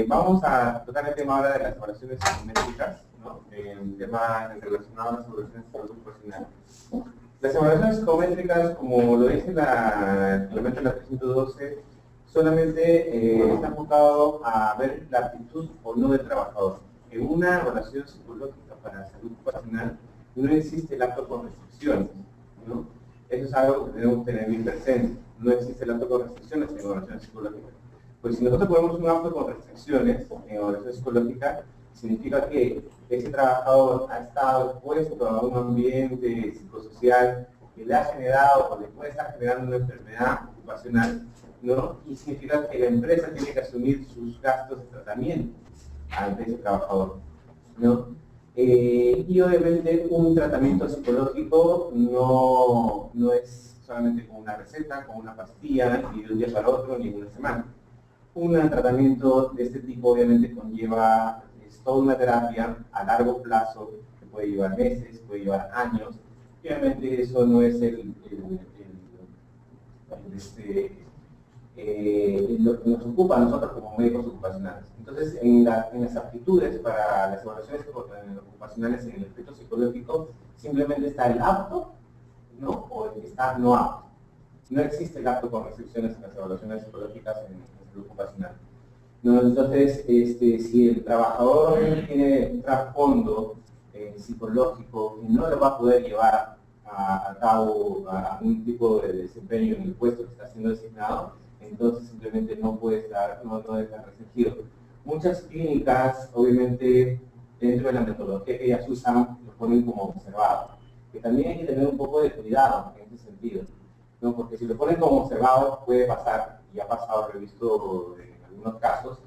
Vamos a tocar el tema ahora de las evaluaciones psicométricas, ¿no? El tema relacionado a las evaluaciones de salud ocupacional. Las evaluaciones psicométricas, como lo dice el reglamento de la 312, solamente está enfocado a ver la aptitud o no del trabajador. En una evaluación psicológica para la salud ocupacional no existe el acto con restricciones, ¿no? Eso es algo que tenemos que tener bien presente. No existe el acto con restricciones en evaluación psicológica. Pues si nosotros ponemos un acto con restricciones en evaluación psicológica, significa que ese trabajador ha estado expuesto a un ambiente psicosocial que le ha generado o le puede estar generando una enfermedad ocupacional, ¿no? Y significa que la empresa tiene que asumir sus gastos de tratamiento ante ese trabajador, ¿no? Y obviamente un tratamiento psicológico no es solamente con una receta, con una pastilla, ni de un día para otro, ni en una semana. Un tratamiento de este tipo obviamente conlleva toda una terapia a largo plazo, que puede llevar meses, puede llevar años, y obviamente eso no es lo que nos ocupa a nosotros como médicos ocupacionales. Entonces, en las aptitudes para las evaluaciones ocupacionales en el aspecto psicológico, simplemente está el apto, ¿no? O el que está no apto. No existe el apto con restricciones en las evaluaciones psicológicas en salud ocupacional. ¿No? Entonces, si el trabajador tiene un trasfondo psicológico y no lo va a poder llevar a cabo a un tipo de desempeño en el puesto que está siendo designado, entonces simplemente no puede estar restringido. Muchas clínicas, obviamente, dentro de la metodología que ellas usan, lo ponen como observado, que también hay que tener un poco de cuidado en ese sentido, ¿no? Porque si lo ponen como observado puede pasar, y ha pasado, lo he visto en algunos casos,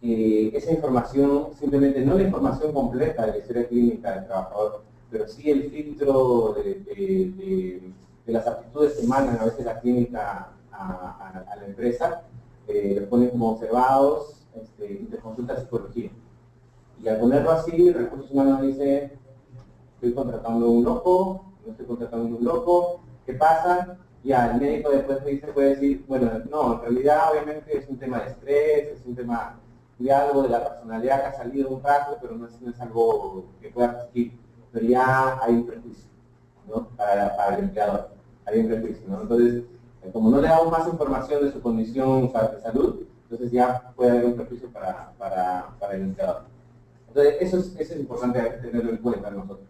esa información, simplemente no la información completa de la historia clínica del trabajador, pero sí el filtro de las aptitudes que mandan a veces la clínica a la empresa, lo ponen como observados y te consulta psicología. Y al ponerlo así, Recursos Humanos dice, estoy contratando a un loco, no estoy contratando a un loco, ¿qué pasa? Ya, el médico después puede decir, bueno, no, en realidad obviamente es un tema de estrés, es un tema de algo de la personalidad que ha salido un rato, pero no es algo que pueda existir. Pero ya hay un prejuicio, ¿no? Para el empleador, hay un prejuicio, ¿no? Entonces, como no le damos más información de su condición de salud, entonces ya puede haber un prejuicio para el empleador. Entonces, eso es importante tenerlo en cuenta nosotros.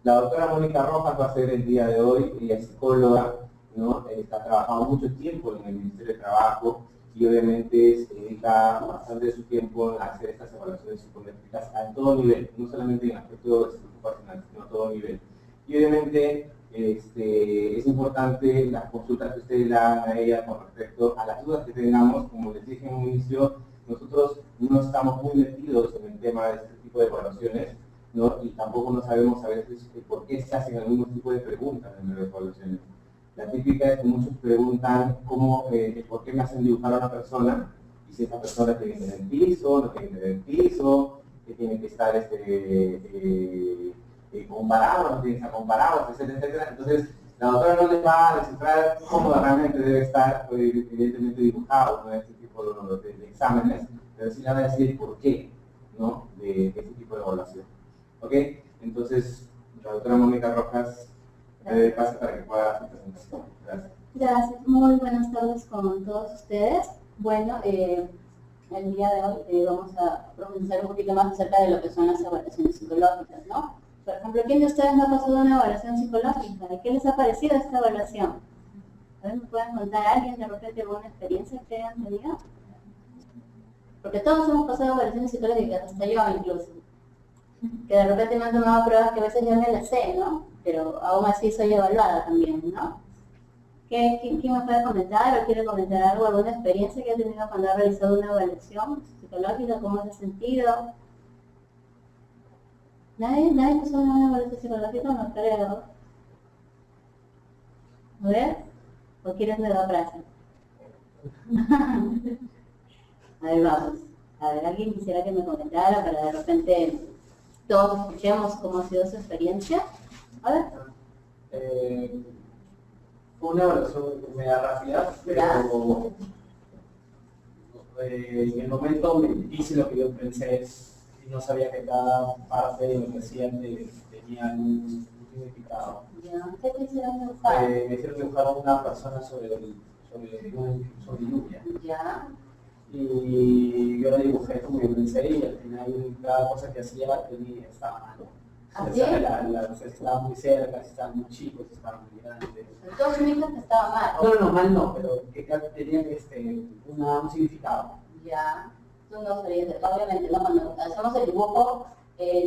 La doctora Mónica Rojas va a ser el día de hoy, ella es psicóloga, ¿no? Está trabajando mucho tiempo en el Ministerio de Trabajo y obviamente se dedica bastante de su tiempo a hacer estas evaluaciones psicométricas a todo nivel, no solamente en el aspecto ocupacional, sino a todo nivel. Y obviamente es importante las consultas que ustedes le hagan a ella con respecto a las dudas que tengamos. Como les dije en un inicio, nosotros no estamos muy metidos en el tema de este tipo de evaluaciones, ¿no? Y tampoco no sabemos a veces por qué se hacen algún tipo de preguntas en las evaluaciones. La típica es que muchos preguntan por qué me hacen dibujar a una persona, y si esa persona tiene que tener el piso, no tiene que tener el piso, que tiene que estar con paraguas, no tiene que estar con paraguas, etcétera, etcétera. Entonces, la doctora no les va a descifrar cómo realmente debe estar, evidentemente, dibujado, ¿no? Este tipo de exámenes, pero sí le van a decir por qué, ¿no? De este tipo de evaluación. ¿Ok? Entonces, la doctora Mónica Rojas pasa para que pueda hacer presentación. Gracias. Gracias. Muy buenas tardes con todos ustedes. Bueno, el día de hoy vamos a profundizar un poquito más acerca de lo que son las evaluaciones psicológicas, ¿no? Por ejemplo, ¿quién de ustedes no ha pasado una evaluación psicológica? ¿Qué les ha parecido esta evaluación? A ver, ¿me pueden contar a alguien de repente alguna experiencia que hayan tenido? Porque todos hemos pasado evaluaciones psicológicas, hasta yo incluso. Que de repente me han tomado pruebas que a veces yo me las sé, ¿no? Pero aún así soy evaluada también, ¿no? ¿Quién me puede comentar o quiere comentar algo, alguna experiencia que ha tenido cuando ha realizado una evaluación psicológica? ¿Cómo se ha sentido? ¿Nadie pasó una evaluación psicológica? No creo. A ver, ¿o quieren de la frase? A ver, vamos. A ver, ¿alguien quisiera que me comentara para de repente todos escuchemos cómo ha sido su experiencia? A ver. Fue una evaluación media rápida, pero En el momento me hice lo que yo pensé y no sabía que cada parte de lo que hacían tenía un significado. ¿Qué te hicieron dibujar? Me hicieron dibujar a una persona sobre lluvia. Ya. Y yo la dibujé como yo pensé y al final cada cosa que hacía estaba mal. ¿Así? Estaba muy cerca, estaba muy chico, estaba muy grande. Entonces me dijo que estaba mal. No, mal no, pero que tenía un significado. Ya. Tú no sabías, obviamente, ¿no? Cuando hacemos el dibujo,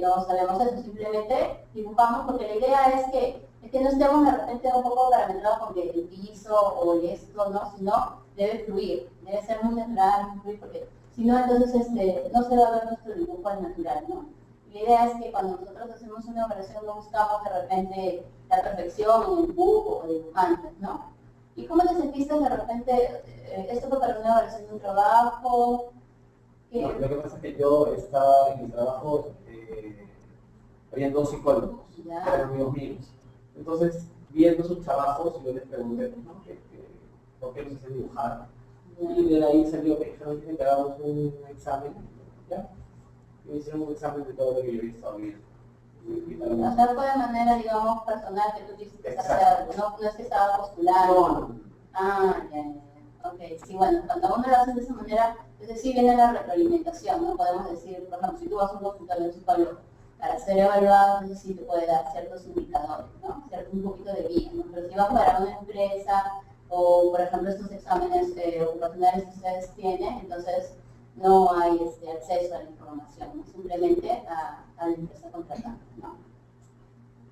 no sabemos eso, simplemente dibujamos porque la idea es que no estemos de repente un poco parametrados con que el piso o esto, ¿no? Sino debe fluir, debe ser muy natural, muy fluir, porque si no, entonces no se va a ver nuestro dibujo al natural, ¿no? La idea es que cuando nosotros hacemos una operación no buscamos de repente la perfección en el dibujo o dibujantes, ¿no? ¿Y cómo te sentiste de repente? ¿Esto fue para una operación de un trabajo? No, lo que pasa es que yo estaba en mi trabajo, había 2 psicólogos, que eran amigos míos. Entonces, viendo sus trabajos, yo les pregunté, ¿no? ¿Por qué los hice dibujar? Y de ahí salió que solamente hagamos un examen, ¿ya? Y me hicieron un examen de todo lo que yo había estado viendo. O sea, fue de manera, digamos, personal que tú quisiste hacer algo, no es que estaba postulando. No. Ya. Ok, sí, bueno, cuando uno lo hace de esa manera, entonces sí viene la retroalimentación, ¿no? Podemos decir, por ejemplo, si tú vas a un consultorio de un psicólogo para ser evaluado, entonces sí te puede dar ciertos indicadores, ¿no? Un poquito de guía, ¿no? Pero si vas para una empresa o, por ejemplo, estos exámenes ocupacionales que ustedes tienen, entonces no hay acceso a la información, ¿no? Simplemente a la empresa contratante, ¿no?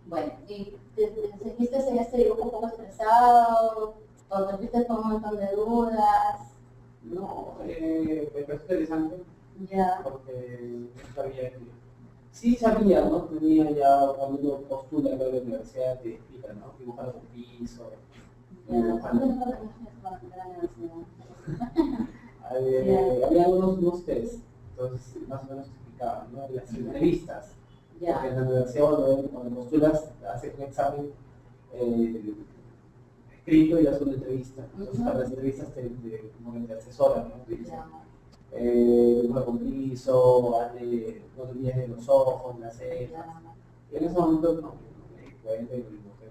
Bueno, ¿y te sentiste en este dibujo un poco estresado? ¿O te fuiste con un montón de dudas? No, me pareció interesante. Ya. Porque no sabía que... Sí sabía, ¿no? Tenía ya cuando uno postula a la universidad te explican, ¿no? Dibujar con piso, había unos test, entonces más o menos explicaban, ¿no? Las entrevistas. Porque en la universidad cuando postulas haces un examen escrito y haces una entrevista. Entonces para las entrevistas como que te asesoran, ¿no? Te dicen, dibuja con piso, no te olvides de los ojos, las cejas. Y en ese momento no, me cuento y lo dibujé.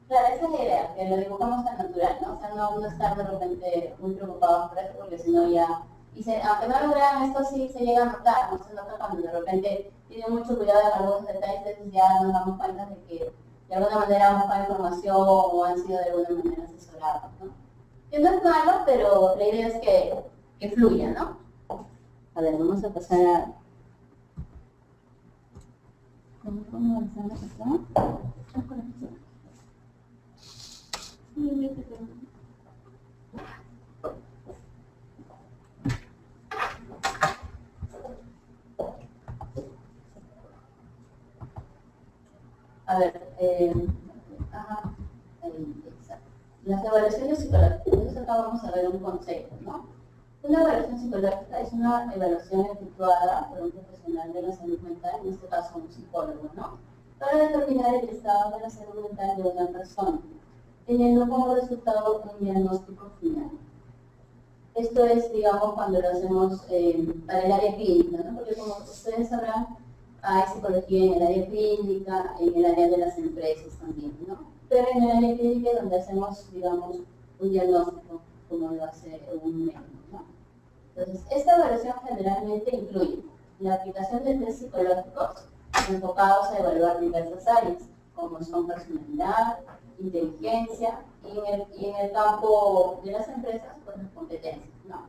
Claro, esa es la idea, que lo dibujamos tan natural, ¿no? O sea, no estar de repente muy preocupados por eso, porque si no ya... aunque no lo vean, esto sí se llega a notar, no se nota cuando de repente tienen mucho cuidado en algunos detalles, entonces ya nos damos cuenta de que de alguna manera han buscado información o han sido de alguna manera asesorados, ¿no? Que no es malo, pero la idea es que fluya, ¿no? A ver, vamos a pasar a... ¿Cómo avanzamos acá? A ver, las evaluaciones psicológicas. Entonces acá vamos a ver un concepto, ¿no? Una evaluación psicológica es una evaluación efectuada por un profesional de la salud mental, en este caso un psicólogo, ¿no? Para determinar el estado de la salud mental de una persona, teniendo como resultado un diagnóstico final. Esto es, digamos, cuando lo hacemos para el área clínica, ¿no? Porque como ustedes sabrán, hay psicología en el área clínica, en el área de las empresas también, ¿no? Pero en el área clínica es donde hacemos, digamos, un diagnóstico, como lo hace un médico, ¿no? Entonces, esta evaluación generalmente incluye la aplicación de test psicológicos enfocados a evaluar diversas áreas, como son personalidad, inteligencia, y en el campo de las empresas, pues las competencias, ¿no?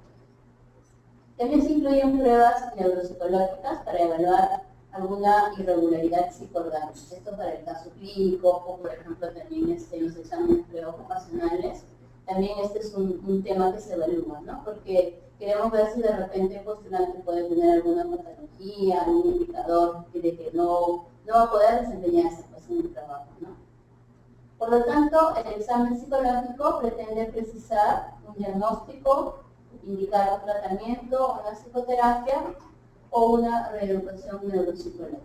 También se incluyen pruebas neuropsicológicas para evaluar alguna irregularidad psicoorgánica. Esto para el caso clínico, o por ejemplo también los exámenes preocupacionales. También este es un tema que se evalúa, ¿no? Porque queremos ver si de repente el postulante puede tener alguna patología, algún indicador de que no va a poder desempeñarse pues, en el trabajo, ¿no? Por lo tanto, el examen psicológico pretende precisar un diagnóstico, indicar un tratamiento, una psicoterapia o una reeducación neuropsicológica.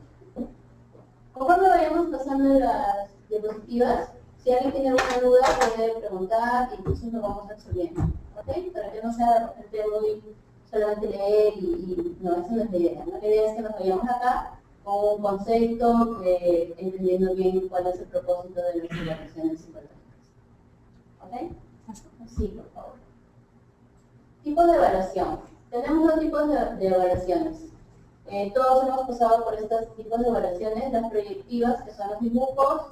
Conforme vayamos pasando las diapositivas, si alguien tiene alguna duda puede preguntar y entonces lo vamos resolviendo. ¿ok? Para que no sea de repente muy solamente leer no, eso no es la idea, ¿no? La idea es que nos vayamos acá con un concepto, entendiendo bien cuál es el propósito de las evaluaciones psicológicas. ¿Ok? Sí, por favor. Tipos de evaluación. Tenemos dos tipos de evaluaciones. Todos hemos pasado por estos tipos de evaluaciones, las proyectivas, que son los dibujos,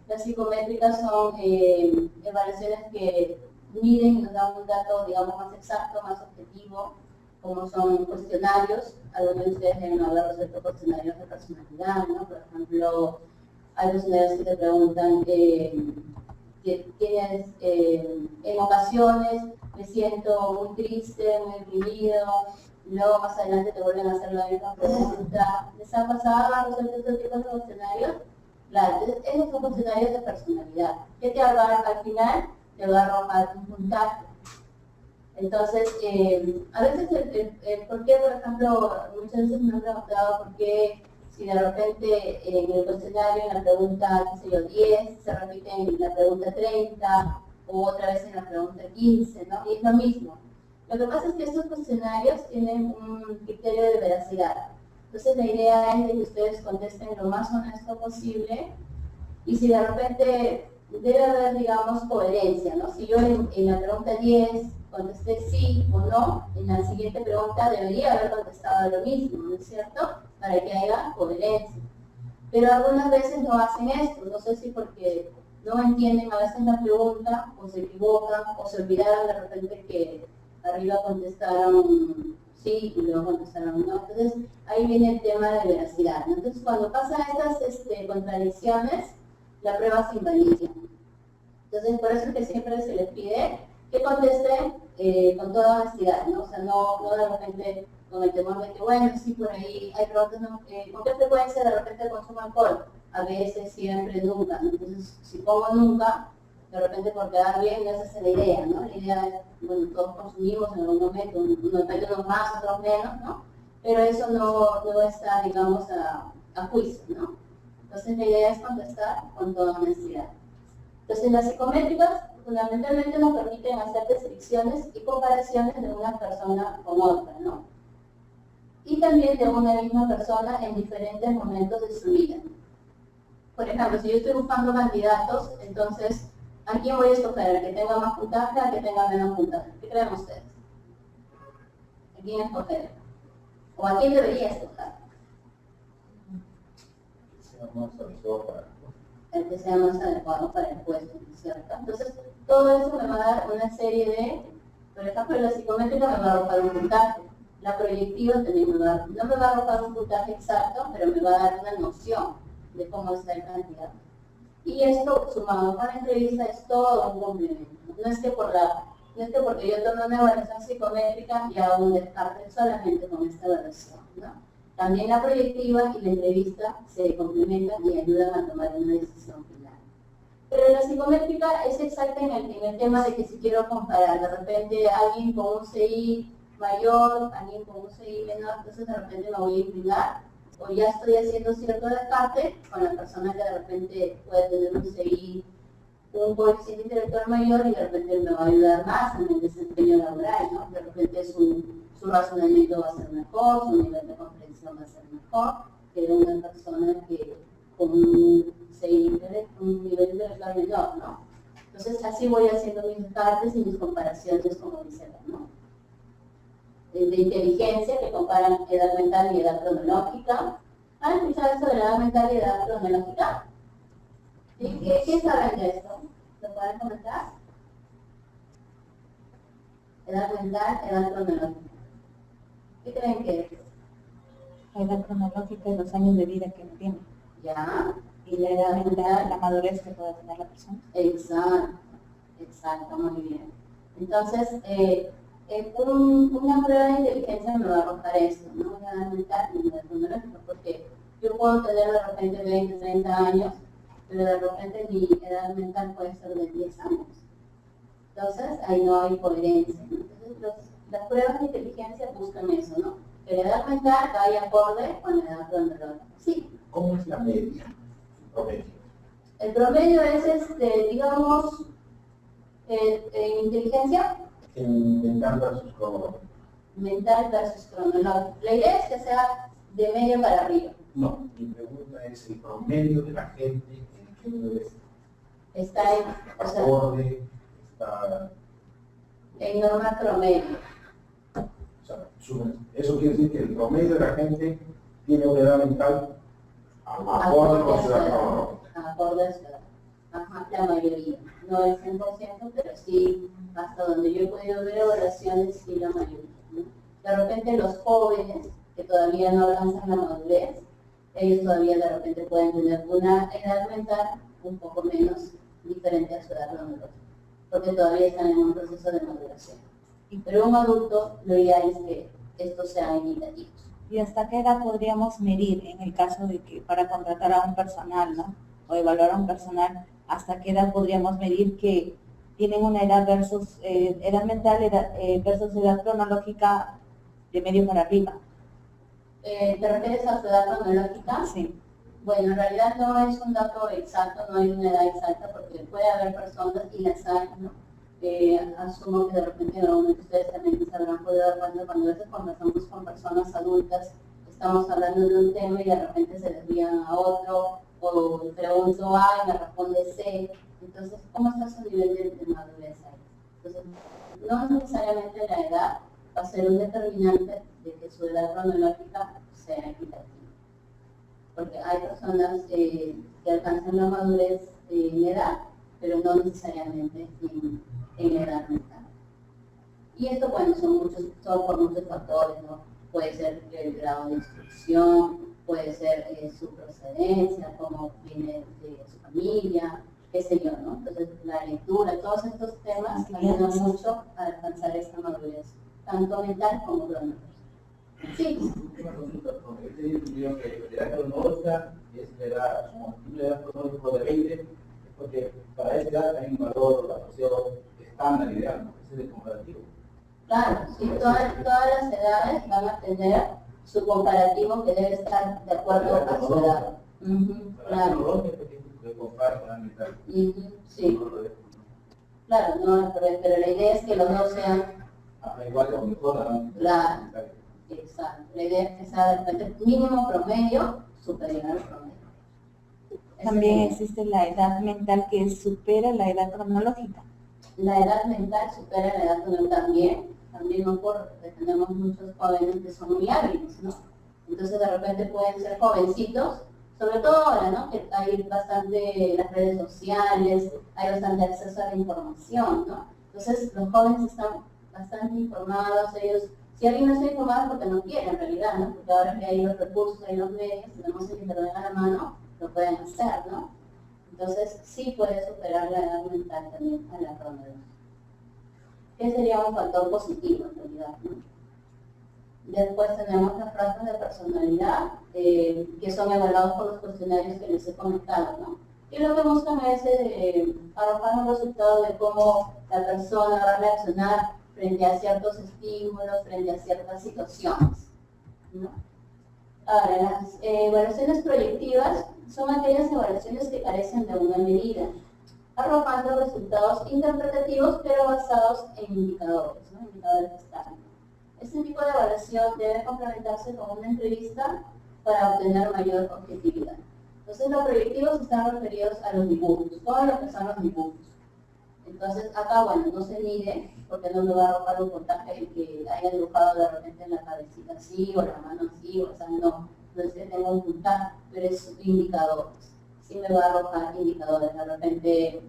las psicométricas son evaluaciones que miden y nos dan un dato, digamos, más exacto, más objetivo, como son cuestionarios. Algunos de ustedes deben haber resuelto cuestionarios de personalidad, ¿no? Por ejemplo, hay cuestionarios que te preguntan que tienes, en ocasiones me siento muy triste, muy deprimido, luego más adelante te vuelven a hacer la misma pregunta. ¿Les ha pasado a resolver estos tipos de cuestionarios? Claro, entonces esos son cuestionarios de personalidad. ¿Qué te va a dar al final? Te va a arrojar un puntaje. Entonces, a veces por qué, por ejemplo, muchas veces me han preguntado por qué si de repente en el cuestionario, en la pregunta, qué sé yo, 10, se repite en la pregunta 30, o otra vez en la pregunta 15, ¿no? Y es lo mismo. Lo que pasa es que estos cuestionarios tienen un criterio de veracidad. Entonces la idea es de que ustedes contesten lo más honesto posible, y si de repente debe haber, digamos, coherencia, ¿no? Si yo en la pregunta 10 contesté sí o no, en la siguiente pregunta debería haber contestado lo mismo, ¿no es cierto? Para que haya coherencia. Pero algunas veces no hacen esto, no sé si porque no entienden a veces la pregunta, o se equivocan, o se olvidaron de repente que arriba contestaron sí y luego contestaron no. Entonces ahí viene el tema de veracidad, ¿no? Entonces cuando pasan estas contradicciones, la prueba se invalida. Entonces por eso es que siempre se les pide que contesten con toda honestidad, ¿no? O sea, no de repente con el temor de que, bueno, sí, por ahí hay preguntas, ¿no? ¿Con qué frecuencia de repente consumo alcohol? A veces, siempre, nunca, ¿no? Entonces, si pongo nunca, de repente por quedar bien, no es esa la idea, ¿no? La idea es, bueno, todos consumimos en algún momento, unos más, otros menos, ¿no? Pero eso no está, digamos, a juicio, ¿no? Entonces la idea es contestar con toda honestidad. Entonces las psicométricas fundamentalmente nos permiten hacer descripciones y comparaciones de una persona con otra, ¿no? Y también de una misma persona en diferentes momentos de su vida. Por ejemplo, si yo estoy buscando candidatos, entonces, ¿a quién voy a escoger? ¿A que tenga más puntaje, a que tenga menos puntaje? ¿Qué creen ustedes? ¿A quién escoger? ¿O a quién debería escoger? El que sea más adecuado para el puesto, ¿cierto? Entonces, todo eso me va a dar una serie de, por ejemplo, la psicométrica me va a arrojar un puntaje, la proyectiva también no me va a arrojar un puntaje exacto, pero me va a dar una noción de cómo está el candidato. Y esto, sumado con la entrevista, es todo un complemento. No es que porque yo tome una evaluación psicométrica y hago un descarte solamente con esta evaluación, ¿no? También la proyectiva y la entrevista se complementan y ayudan a tomar una decisión final. Pero la psicométrica es exacta en el tema de que si quiero comparar, de repente alguien con un CI mayor, alguien con un CI menor, entonces de repente me voy a inclinar, o ya estoy haciendo cierto descarte con la persona que de repente puede tener un CI, un coeficiente intelectual mayor, y de repente me va a ayudar más en el desempeño laboral, ¿no? De repente su razonamiento va a ser mejor, su nivel de comprensión va a ser mejor que de una persona que con un nivel intelectual menor, ¿no? Entonces así voy haciendo mis descartes y mis comparaciones, como dice, ¿no? De inteligencia, que comparan edad mental y edad cronológica. ¿Han escuchado eso de la edad mental y edad cronológica? ¿Qué saben de esto? ¿Lo pueden comentar? Edad mental, edad cronológica. ¿Qué creen que es? La edad cronológica es los años de vida que uno tiene. Ya. Y la edad mental, la madurez que pueda tener la persona. Exacto, muy bien. Entonces, una prueba de inteligencia me va a arrojar esto, ¿no? Una edad mental y una edad cronológica, porque yo puedo tener de repente 20, 30 años, pero de repente mi edad mental puede ser de 10 años. Entonces, ahí no hay coherencia, ¿no? Entonces, las pruebas de inteligencia buscan eso, ¿no? Que la edad mental vaya acorde con la edad cronológica. Sí. ¿Cómo es la media? El promedio es, digamos, en inteligencia. En mental versus cronológico. Mental versus cronológico. La idea es que sea de medio para arriba. No, mi pregunta es el promedio de la gente en que Está acorde, está... en norma promedio. O sea, eso quiere decir que el promedio de la gente tiene una edad mental acorde con su edad cronológica. Acorde a su edad. Ajá, la mayoría. No el 100%, pero sí, hasta donde yo he podido ver evaluaciones, sí la mayoría, ¿no? De repente los jóvenes, que todavía no alcanzan la madurez, ellos todavía de repente pueden tener una edad mental un poco menos diferente a su edad cronológica, porque todavía están en un proceso de maduración. Pero un adulto, lo ideal es que estos sean equitativos. ¿Y hasta qué edad podríamos medir en el caso de que para contratar a un personal, ¿no? O evaluar a un personal, hasta qué edad podríamos medir que tienen una edad versus edad mental versus edad cronológica de medio para arriba? ¿Te refieres a su edad cronológica? Sí. Bueno, en realidad no es un dato exacto, no hay una edad exacta, porque puede haber personas, y las hay, ¿no? Asumo que de repente algunos de ustedes también se habrán podido dar cuenta cuando a veces conversamos con personas adultas, estamos hablando de un tema y de repente se desvían a otro, o pregunto A y me responde C. Entonces, ¿cómo está su nivel de madurez ahí? Entonces, no necesariamente la edad va a ser un determinante de que su edad cronológica sea equitativa. Porque hay personas que alcanzan la madurez en edad, pero no necesariamente en edad mental. Y esto, bueno, son por muchos factores, ¿no? Puede ser el grado de instrucción, puede ser su procedencia, cómo viene de su familia, qué sé yo, ¿no? Entonces, la lectura, todos estos temas ayudan mucho a alcanzar esta madurez, tanto mental como cronológica. Sí. Una consulta, porque este estudio que la edad cronológica es la edad, la edad cronológica de 20, porque para esa edad hay un valor, la noción estándar ideal, ¿no? Ese es el comparativo. Claro, sí, todas las edades van a tener su comparativo que debe estar de acuerdo a su edad. Claro. Sí. Claro, no, pero la idea es que los dos sean... igual o mejor. Claro, exacto. La idea es que sea de repente mínimo promedio superior al promedio. También existe la edad mental que supera la edad cronológica. La edad mental supera la edad cronológica también no porque tenemos muchos jóvenes que son muy hábiles, ¿no? Entonces de repente pueden ser jovencitos, sobre todo ahora, ¿no? Que hay bastante las redes sociales, hay bastante acceso a la información, ¿no? Entonces los jóvenes están bastante informados, ellos, si alguien no está informado porque no quiere en realidad, ¿no? Porque ahora que hay los recursos, hay los medios, tenemos el internet a la mano, lo pueden hacer, ¿no? Entonces sí puede superar la edad mental también a la cronológica. Que sería un factor positivo en realidad, ¿no? Después tenemos las rasgos de personalidad, que son evaluados por los cuestionarios que les he comentado, ¿no? Y lo que buscan es arrojar un resultado de cómo la persona va a reaccionar frente a ciertos estímulos, frente a ciertas situaciones, ¿no? Ahora, las evaluaciones proyectivas son aquellas evaluaciones que carecen de una medida, arrojando resultados interpretativos pero basados en indicadores, ¿no? Indicadores estándar. Este tipo de evaluación debe complementarse con una entrevista para obtener mayor objetividad. Entonces los proyectivos están referidos a los dibujos, todo lo que son los dibujos. Entonces acá, bueno, no se mide porque no me va a arrojar un puntaje que haya dibujado de repente en la cabecita así o la mano así, o sea, no es que tenga un puntaje, pero es indicadores. Sí me va a arrojar indicadores, de repente,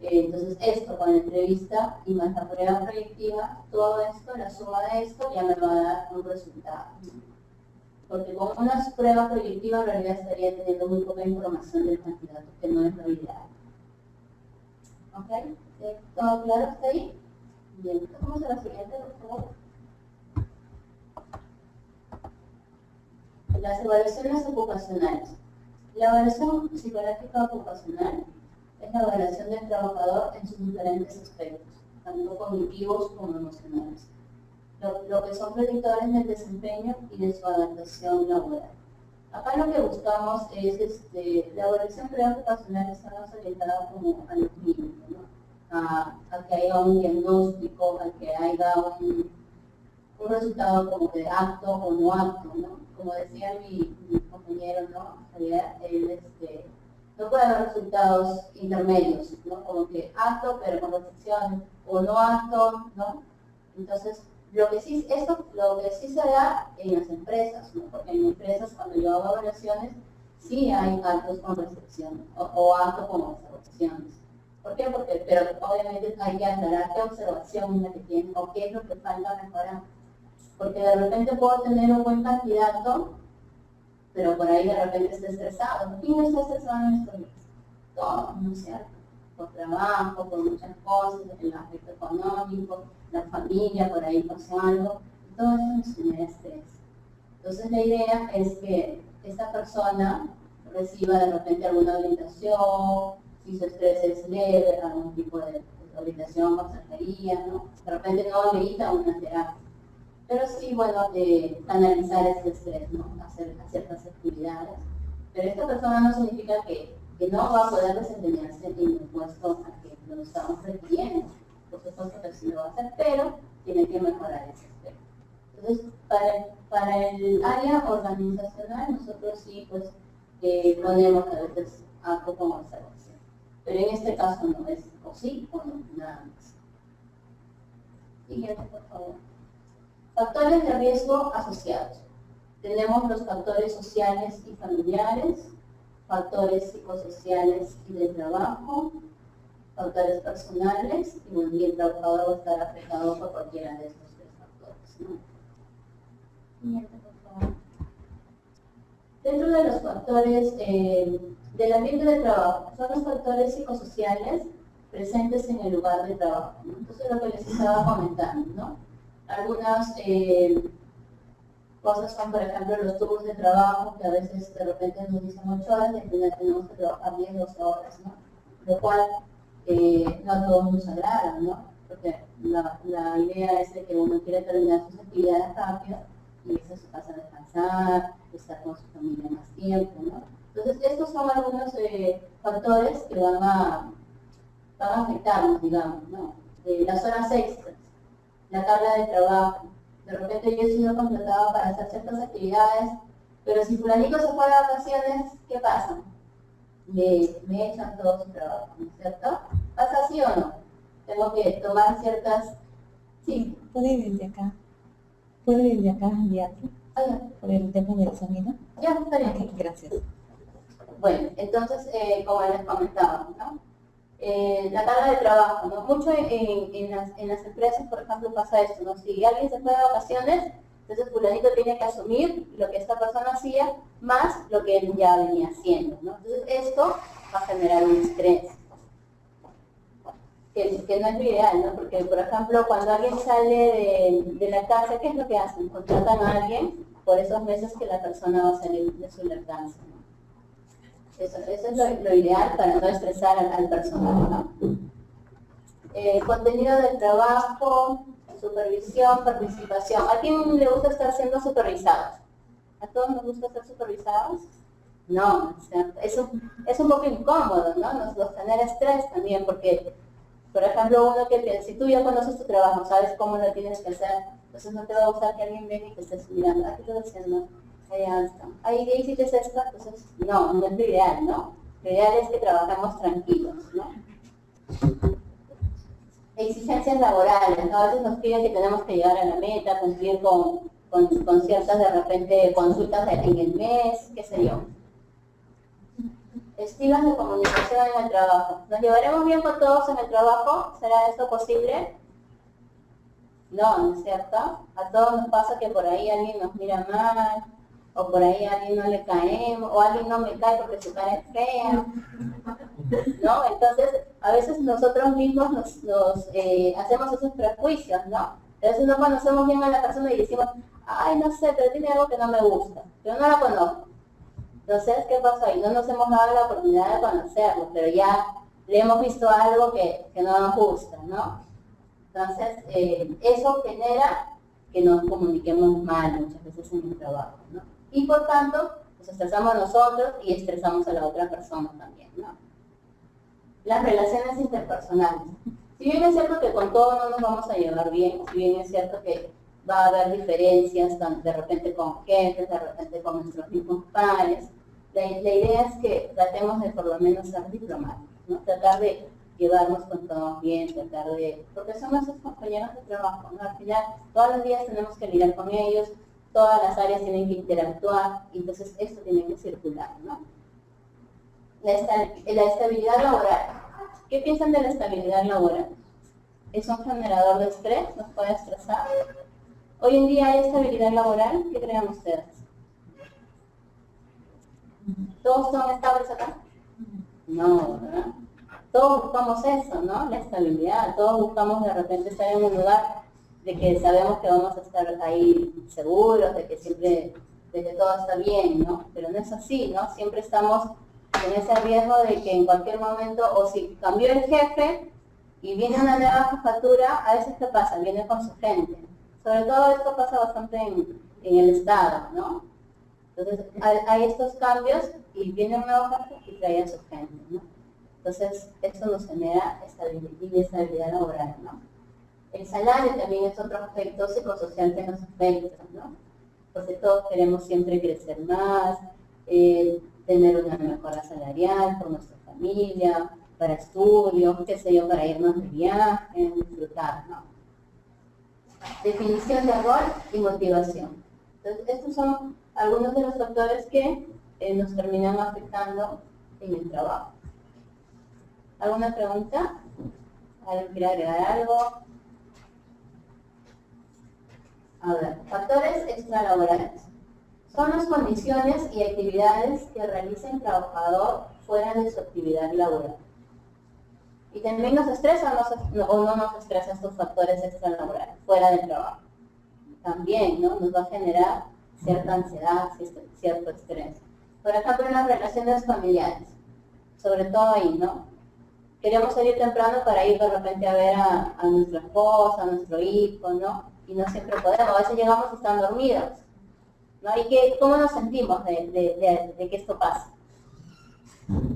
entonces esto con la entrevista y más la prueba proyectiva, todo esto, la suma de esto ya me va a dar un resultado. Porque con una prueba proyectiva en realidad estaría teniendo muy poca información del candidato, que no es lo ideal. ¿Ok? ¿Todo claro hasta ahí? Bien, vamos a la siguiente, por favor. Las evaluaciones ocupacionales. La evaluación psicológica ocupacional es la evaluación del trabajador en sus diferentes aspectos, tanto cognitivos como emocionales, lo que son predictores del desempeño y de su adaptación laboral. Acá lo que buscamos es, la evaluación preocupacional está más orientada como a los niños, ¿no? a que haya un diagnóstico, a que haya un resultado como de apto o no apto, ¿no? Como decía mi compañero, ¿no? Ayer, él no puede haber resultados intermedios, ¿no? Como que apto pero con restricciones, o no apto, ¿no? Entonces, lo que sí se da en las empresas, ¿no? Porque en empresas cuando yo hago evaluaciones, sí hay aptos con restricciones, o aptos con observaciones. ¿Por qué? Pero obviamente hay que aclarar qué observación es la que tienen, o qué es lo que falta mejorar. Porque de repente puedo tener un buen candidato, pero por ahí de repente está estresado. ¿Quién está estresado en esto? Todo, ¿no es cierto? Por trabajo, por muchas cosas, el aspecto económico, la familia, por ahí pasó algo. Todo esto nos genera estrés. Entonces la idea es que esa persona reciba de repente alguna orientación, si su estrés es leve, algún tipo de orientación, consejería, ¿no? De repente no amerita una terapia. Pero sí, bueno, analizar ese estrés, ¿no? Hacer ciertas actividades. Pero esta persona no significa que no va a poder desempeñarse en el puesto a que lo estamos requiriendo. Por supuesto que sí lo va a hacer, pero tiene que mejorar ese aspecto. Entonces, para el área organizacional, nosotros sí, pues, ponemos a veces algo como observación. Pero en este caso no es o sí o no, nada más. Siguiente, por favor. Factores de riesgo asociados. Tenemos los factores sociales y familiares, factores psicosociales y de trabajo, factores personales, y bueno, el trabajador va a estar afectado por cualquiera de estos tres factores, ¿no? Siguiente, por favor. Dentro de los factores del ambiente de trabajo, son los factores psicosociales presentes en el lugar de trabajo, ¿no? Entonces, lo que les estaba comentando, ¿no? Algunas cosas son, por ejemplo, los turnos de trabajo, que a veces de repente nos dicen 8 horas y al final tenemos que trabajar 10, 12 horas, ¿no? Lo cual no a todos nos agrada, ¿no? Porque la idea es de que uno quiere terminar sus actividades rápido y irse a su casa a descansar, estar con su familia más tiempo, ¿no? Entonces, estos son algunos factores que van a afectarnos, digamos, ¿no? Las horas extras, la carga de trabajo. De repente yo he sido contratada para hacer ciertas actividades, pero si fulanito se fue de vacaciones, ¿qué pasa? Me echan todo su trabajo, ¿no es cierto? ¿Pasa así o no? Tengo que tomar ciertas... Sí, puede ir de acá. ¿Puedo ir de acá al teatro? Por el tema del sonido. Ya, está bien. Okay, gracias. Bueno, entonces, como les comentaba, ¿no? La carga de trabajo, ¿no? Mucho en las empresas, por ejemplo, pasa esto, ¿no? Si alguien se fue de vacaciones, entonces fulanito tiene que asumir lo que esta persona hacía, más lo que él ya venía haciendo, ¿no? Entonces esto va a generar un estrés, que no es lo ideal, ¿no? Porque, por ejemplo, cuando alguien sale de la casa, ¿qué es lo que hacen? Contratan a alguien por esos meses que la persona va a salir de su lactancia, ¿no? Eso es lo ideal para no estresar al personal, ¿no? Contenido del trabajo, supervisión, participación. ¿A quién le gusta estar siendo supervisados? ¿A todos nos gusta ser supervisados? No, o sea, es un poco incómodo, ¿no? Nos genera estrés también, porque, por ejemplo, uno que piensa, si tú ya conoces tu trabajo, sabes cómo lo tienes que hacer, entonces no te va a gustar que alguien venga y te estés mirando, ¿qué estás haciendo? Ahí hiciste esto, entonces no es lo ideal, ¿no? Lo ideal es que trabajemos tranquilos, ¿no? Exigencias laborales, ¿no? A veces nos piden que tenemos que llegar a la meta, cumplir con ciertas, de repente, consultas en el mes, qué sé yo. Estilos de comunicación en el trabajo. ¿Nos llevaremos bien con todos en el trabajo? ¿Será esto posible? No, ¿no es cierto? A todos nos pasa que por ahí alguien nos mira mal, o por ahí a alguien no le caemos, o alguien no me cae porque su cara es fea, ¿no? Entonces, a veces nosotros mismos nos hacemos esos prejuicios, ¿no? A veces no conocemos bien a la persona y decimos, ay, no sé, pero tiene algo que no me gusta, pero no la conozco. Entonces, ¿qué pasó ahí? No nos hemos dado la oportunidad de conocerlo, pero ya le hemos visto algo que no nos gusta, ¿no? Entonces, eso genera que nos comuniquemos mal muchas veces en el trabajo, ¿no? Y por tanto, nos estresamos nosotros y estresamos a la otra persona también, ¿no? Las relaciones interpersonales. Si bien es cierto que con todo no nos vamos a llevar bien, si bien es cierto que va a haber diferencias, de repente con jefes, de repente con nuestros mismos pares, la idea es que tratemos de por lo menos ser diplomáticos, ¿no? Tratar de llevarnos con todos bien, tratar de... porque son nuestros compañeros de trabajo, ¿no? Al final, todos los días tenemos que lidiar con ellos, todas las áreas tienen que interactuar, y entonces esto tiene que circular, ¿no? La estabilidad laboral. ¿Qué piensan de la estabilidad laboral? ¿Es un generador de estrés? ¿Nos puede estresar? Hoy en día hay estabilidad laboral, ¿qué creen ustedes? ¿Todos son estables acá? No, ¿verdad? Todos buscamos eso, ¿no? La estabilidad, todos buscamos de repente estar en un lugar de que sabemos que vamos a estar ahí seguros, de que siempre, de que todo está bien, ¿no? Pero no es así, ¿no? Siempre estamos en ese riesgo de que en cualquier momento, o si cambió el jefe y viene una nueva jefatura, a veces ¿qué pasa? Viene con su gente. Sobre todo esto pasa bastante en el Estado, ¿no? Entonces hay estos cambios y viene un nuevo jefe y trae a su gente, ¿no? Entonces eso nos genera inestabilidad laboral, ¿no? El salario también es otro aspecto psicosocial que nos afecta, ¿no? Porque todos queremos siempre crecer más, tener una mejora salarial por nuestra familia, para estudios, qué sé yo, para irnos de viaje, disfrutar, ¿no? Definición de rol y motivación. Entonces, estos son algunos de los factores que nos terminan afectando en el trabajo. ¿Alguna pregunta? ¿Alguien quiere agregar algo? A ver, factores extralaborales. Son las condiciones y actividades que realiza el trabajador fuera de su actividad laboral. Y también nos estresa o no nos estresa estos factores extralaborales, fuera del trabajo. También, ¿no? Nos va a generar cierta ansiedad, cierto estrés. Por ejemplo, en las relaciones familiares, sobre todo ahí, ¿no? Queremos salir temprano para ir de repente a ver a nuestra esposa, a nuestro hijo, ¿no? Y no siempre podemos, a veces llegamos y están dormidos, ¿no? ¿Y cómo nos sentimos de que esto pase?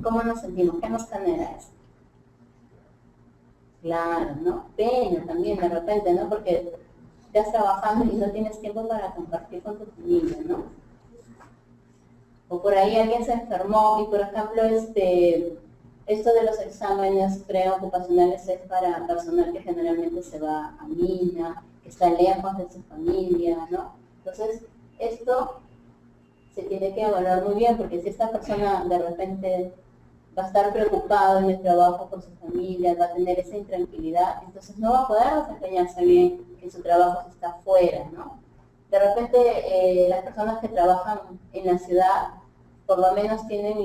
¿Cómo nos sentimos? ¿Qué nos genera eso? Claro, ¿no? Pena también de repente, ¿no? Porque estás trabajando y no tienes tiempo para compartir con tu familia, ¿no? O por ahí alguien se enfermó y, por ejemplo, esto de los exámenes preocupacionales es para personal que generalmente se va a mina, que está lejos de su familia, ¿no? Entonces, esto se tiene que evaluar muy bien, porque si esta persona de repente va a estar preocupado en el trabajo con su familia, va a tener esa intranquilidad, entonces no va a poder desempeñarse bien en su trabajo si está afuera, ¿no? De repente, las personas que trabajan en la ciudad, por lo menos tienen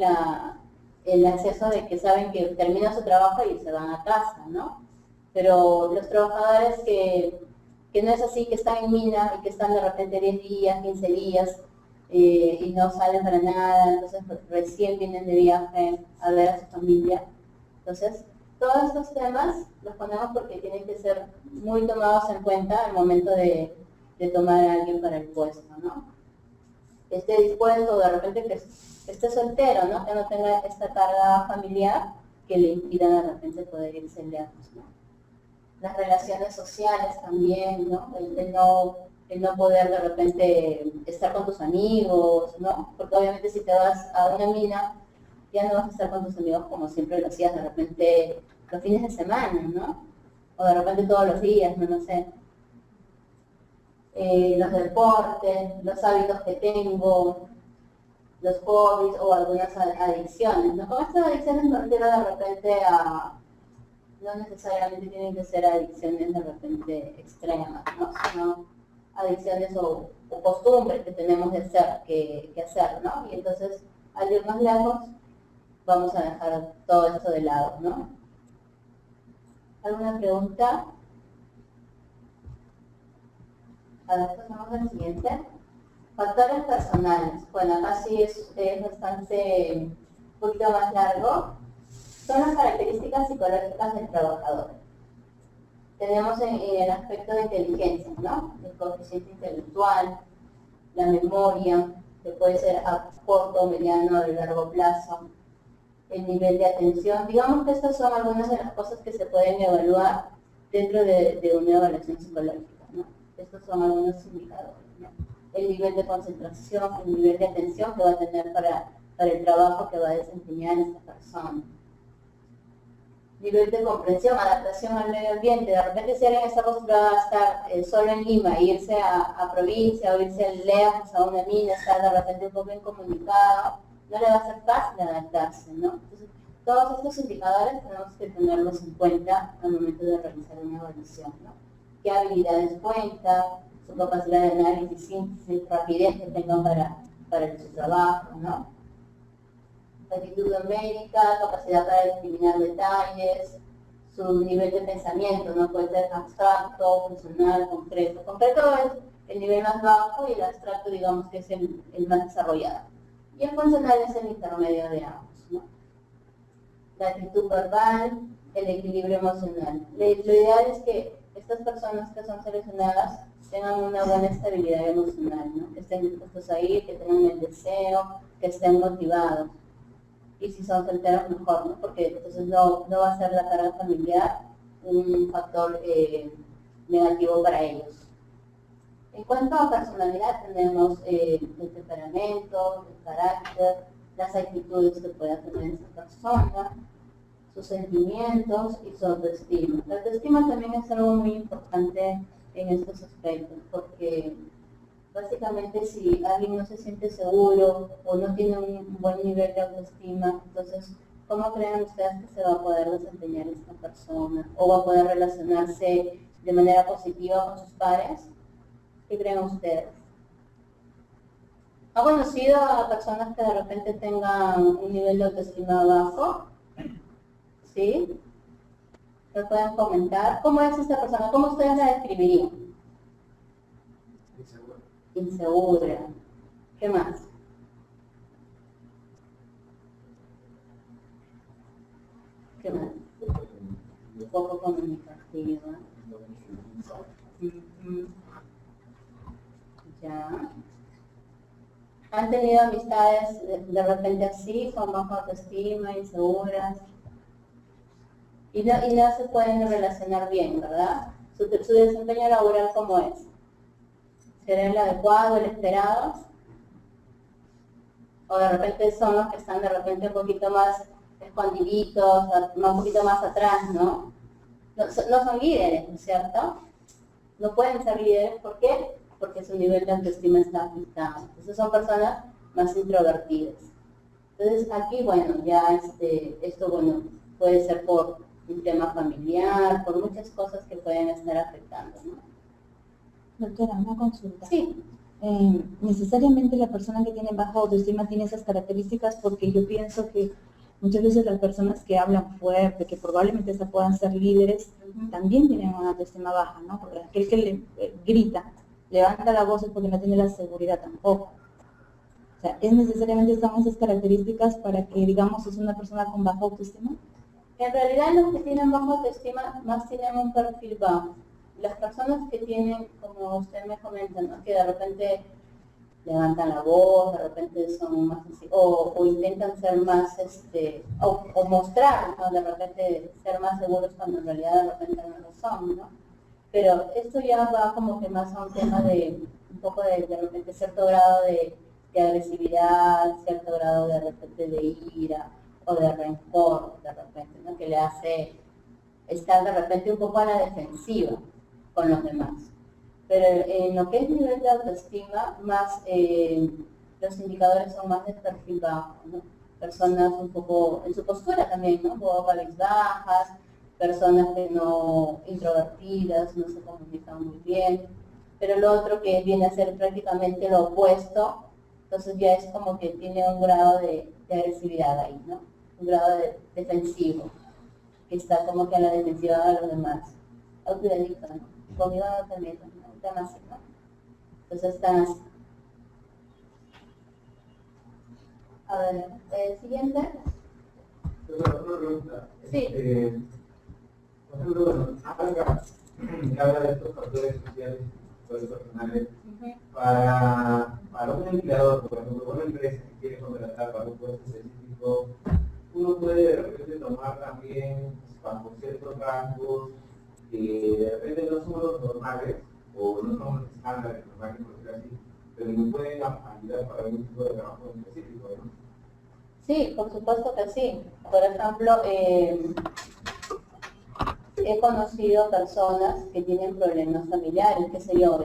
el acceso de que saben que terminan su trabajo y se van a casa, ¿no? Pero los trabajadores que no es así, que están en mina y que están de repente 10 días, 15 días y no salen para nada, entonces recién vienen de viaje a ver a su familia. Entonces, todos estos temas los ponemos porque tienen que ser muy tomados en cuenta al momento de tomar a alguien para el puesto, ¿no? Esté dispuesto, de repente que esté soltero, ¿no? Que no tenga esta carga familiar que le impida de repente poder irse lejos, ¿no? Las relaciones sociales también, ¿no? El no poder de repente estar con tus amigos, ¿no? Porque obviamente si te vas a una mina, ya no vas a estar con tus amigos como siempre lo hacías de repente los fines de semana, ¿no? O de repente todos los días, no sé. Los deportes, los hábitos que tengo, los hobbies o algunas adicciones, ¿no? Con estas adicciones me refiero de repente a... no necesariamente tienen que ser adicciones de repente extremas, ¿no? Sino adicciones o costumbres que tenemos que hacer, ¿no? Y entonces, al ir más lejos, vamos a dejar todo esto de lado, ¿no? ¿Alguna pregunta? A ver, pasamos al siguiente. Factores personales. Bueno, acá sí es bastante, un poquito más largo. Son las características psicológicas del trabajador. Tenemos en el aspecto de inteligencia, ¿no? El coeficiente intelectual, la memoria, que puede ser a corto, mediano o largo plazo. el nivel de atención. Digamos que estas son algunas de las cosas que se pueden evaluar dentro de una evaluación psicológica, ¿no? Estos son algunos indicadores, ¿no? El nivel de concentración, el nivel de atención que va a tener para el trabajo que va a desempeñar esta persona. Nivel de comprensión, adaptación al medio ambiente. De repente si alguien está acostumbrado a estar solo en Lima, e irse a provincia o irse lejos a una mina, estar de repente un poco incomunicado, no le va a ser fácil adaptarse, ¿no? Entonces, todos estos indicadores tenemos que tenerlos en cuenta al momento de realizar una evaluación, ¿no? ¿Qué habilidades cuenta? Su capacidad de análisis, síntesis, rapidez que tengan para su trabajo, ¿no? Actitud numérica, capacidad para discriminar detalles, su nivel de pensamiento, ¿no? Puede ser abstracto, funcional, concreto. Concreto es el nivel más bajo y el abstracto, digamos, que es el más desarrollado. Y el funcional es el intermedio de ambos, ¿no? La actitud verbal, el equilibrio emocional. Lo ideal es que estas personas que son seleccionadas tengan una buena estabilidad emocional, ¿no? Que estén dispuestos a ir, que tengan el deseo, que estén motivados. Y si son solteros, mejor, ¿no? Porque entonces no va a ser la carga familiar un factor negativo para ellos. En cuanto a personalidad, tenemos el temperamento, el carácter, las actitudes que pueda tener esa persona, sus sentimientos y su autoestima. La autoestima también es algo muy importante en estos aspectos, porque básicamente si alguien no se siente seguro o no tiene un buen nivel de autoestima, entonces, ¿cómo creen ustedes que se va a poder desempeñar esta persona? ¿O va a poder relacionarse de manera positiva con sus pares? ¿Qué creen ustedes? ¿Ha conocido a personas que de repente tengan un nivel de autoestima bajo? ¿Sí? ¿Me pueden comentar? ¿Cómo es esta persona? ¿Cómo ustedes la describirían? Insegura. ¿Qué más? ¿Qué más? Poco comunicativa. Ya. ¿Han tenido amistades de repente así, con baja autoestima, inseguras? Y no se pueden relacionar bien, ¿verdad? Su desempeño laboral, ¿cómo es? ¿Será el adecuado, el esperado? O de repente son los que están de repente un poquito más escondiditos, un poquito más atrás, ¿no? No son líderes, ¿no es cierto? No pueden ser líderes, ¿por qué? Porque su nivel de autoestima está afectado. Entonces son personas más introvertidas. Entonces aquí, bueno, ya esto, bueno, puede ser por un tema familiar, por muchas cosas que pueden estar afectando, ¿no? Doctora, una consulta. Sí. Necesariamente la persona que tiene baja autoestima tiene esas características, porque yo pienso que muchas veces las personas que hablan fuerte, que probablemente hasta puedan ser líderes, también tienen una autoestima baja, ¿no? Porque aquel que le grita, levanta la voz es porque no tiene la seguridad tampoco. O sea, ¿es necesariamente están esas características para que, digamos, es una persona con baja autoestima? En realidad los que tienen baja autoestima más tienen un perfil bajo. Las personas que tienen, como usted me comenta, ¿no? Que de repente levantan la voz, de repente son más así, o intentan ser más, o mostrar, ¿no? De repente ser más seguros cuando en realidad de repente no lo son, ¿no? Pero esto ya va como que más a un tema de un poco de repente cierto grado de agresividad, cierto grado de repente de ira o de rencor, de repente, ¿no? Que le hace estar de repente un poco a la defensiva con los demás. Pero en lo que es nivel de autoestima, más los indicadores son más de perfil bajo, ¿no? Personas un poco, en su postura también, ¿no? Un poco cabizbajas, personas que no, introvertidas, no se comunican muy bien. Pero lo otro que viene a ser prácticamente lo opuesto, entonces ya es como que tiene un grado de agresividad ahí, ¿no? Un grado de defensivo, que está como que a la defensiva de los demás. Autodedicto, ¿no? Conmigo no te metas, ¿no? Están así, ¿no? Entonces están así. A ver, siguiente. Una pregunta. Sí. Por ejemplo, bueno, habla de estos factores sociales, factores personales, para un empleador, por ejemplo, una empresa que quiere contratar para un puesto específico, uno puede de repente tomar también bajo ciertos rangos que de repente no son los normales o no son los estándares normales, por decirlo así, pero me pueden ayudar para algún tipo de trabajo en específico, ¿no? Sí, por supuesto que sí. Por ejemplo, he conocido personas que tienen problemas familiares, qué sé yo,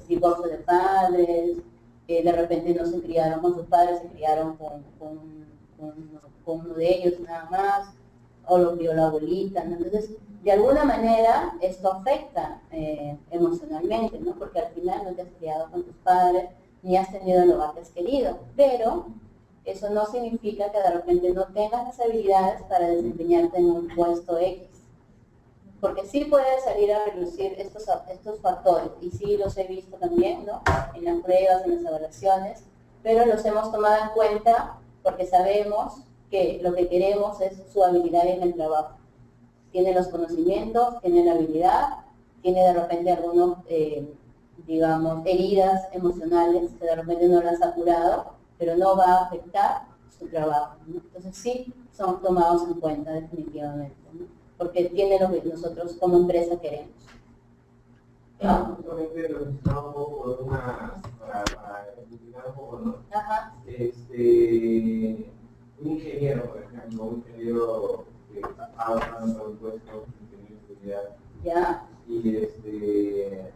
divorcio de padres, de repente no se criaron con sus padres, se criaron con uno de ellos nada más, o lo crió la abuelita, ¿no? Entonces, de alguna manera esto afecta emocionalmente, ¿no? Porque al final no te has criado con tus padres, ni has tenido lo que has querido, pero eso no significa que de repente no tengas las habilidades para desempeñarte en un puesto X. Porque sí puede salir a relucir estos factores, y sí los he visto también, ¿no? En las pruebas, en las evaluaciones, pero los hemos tomado en cuenta porque sabemos que lo que queremos es su habilidad en el trabajo. Tiene los conocimientos, tiene la habilidad, tiene de repente algunos, digamos, heridas emocionales que de repente no las ha curado, pero no va a afectar su trabajo, ¿no? Entonces sí son tomados en cuenta definitivamente, ¿no? Porque tiene lo que nosotros como empresa queremos. Justamente lo mencionamos por para explicar un poco, ¿no? Ajá. Un ingeniero, por ejemplo, un ingeniero que está trabajando en un puesto de seguridad. Ya. Y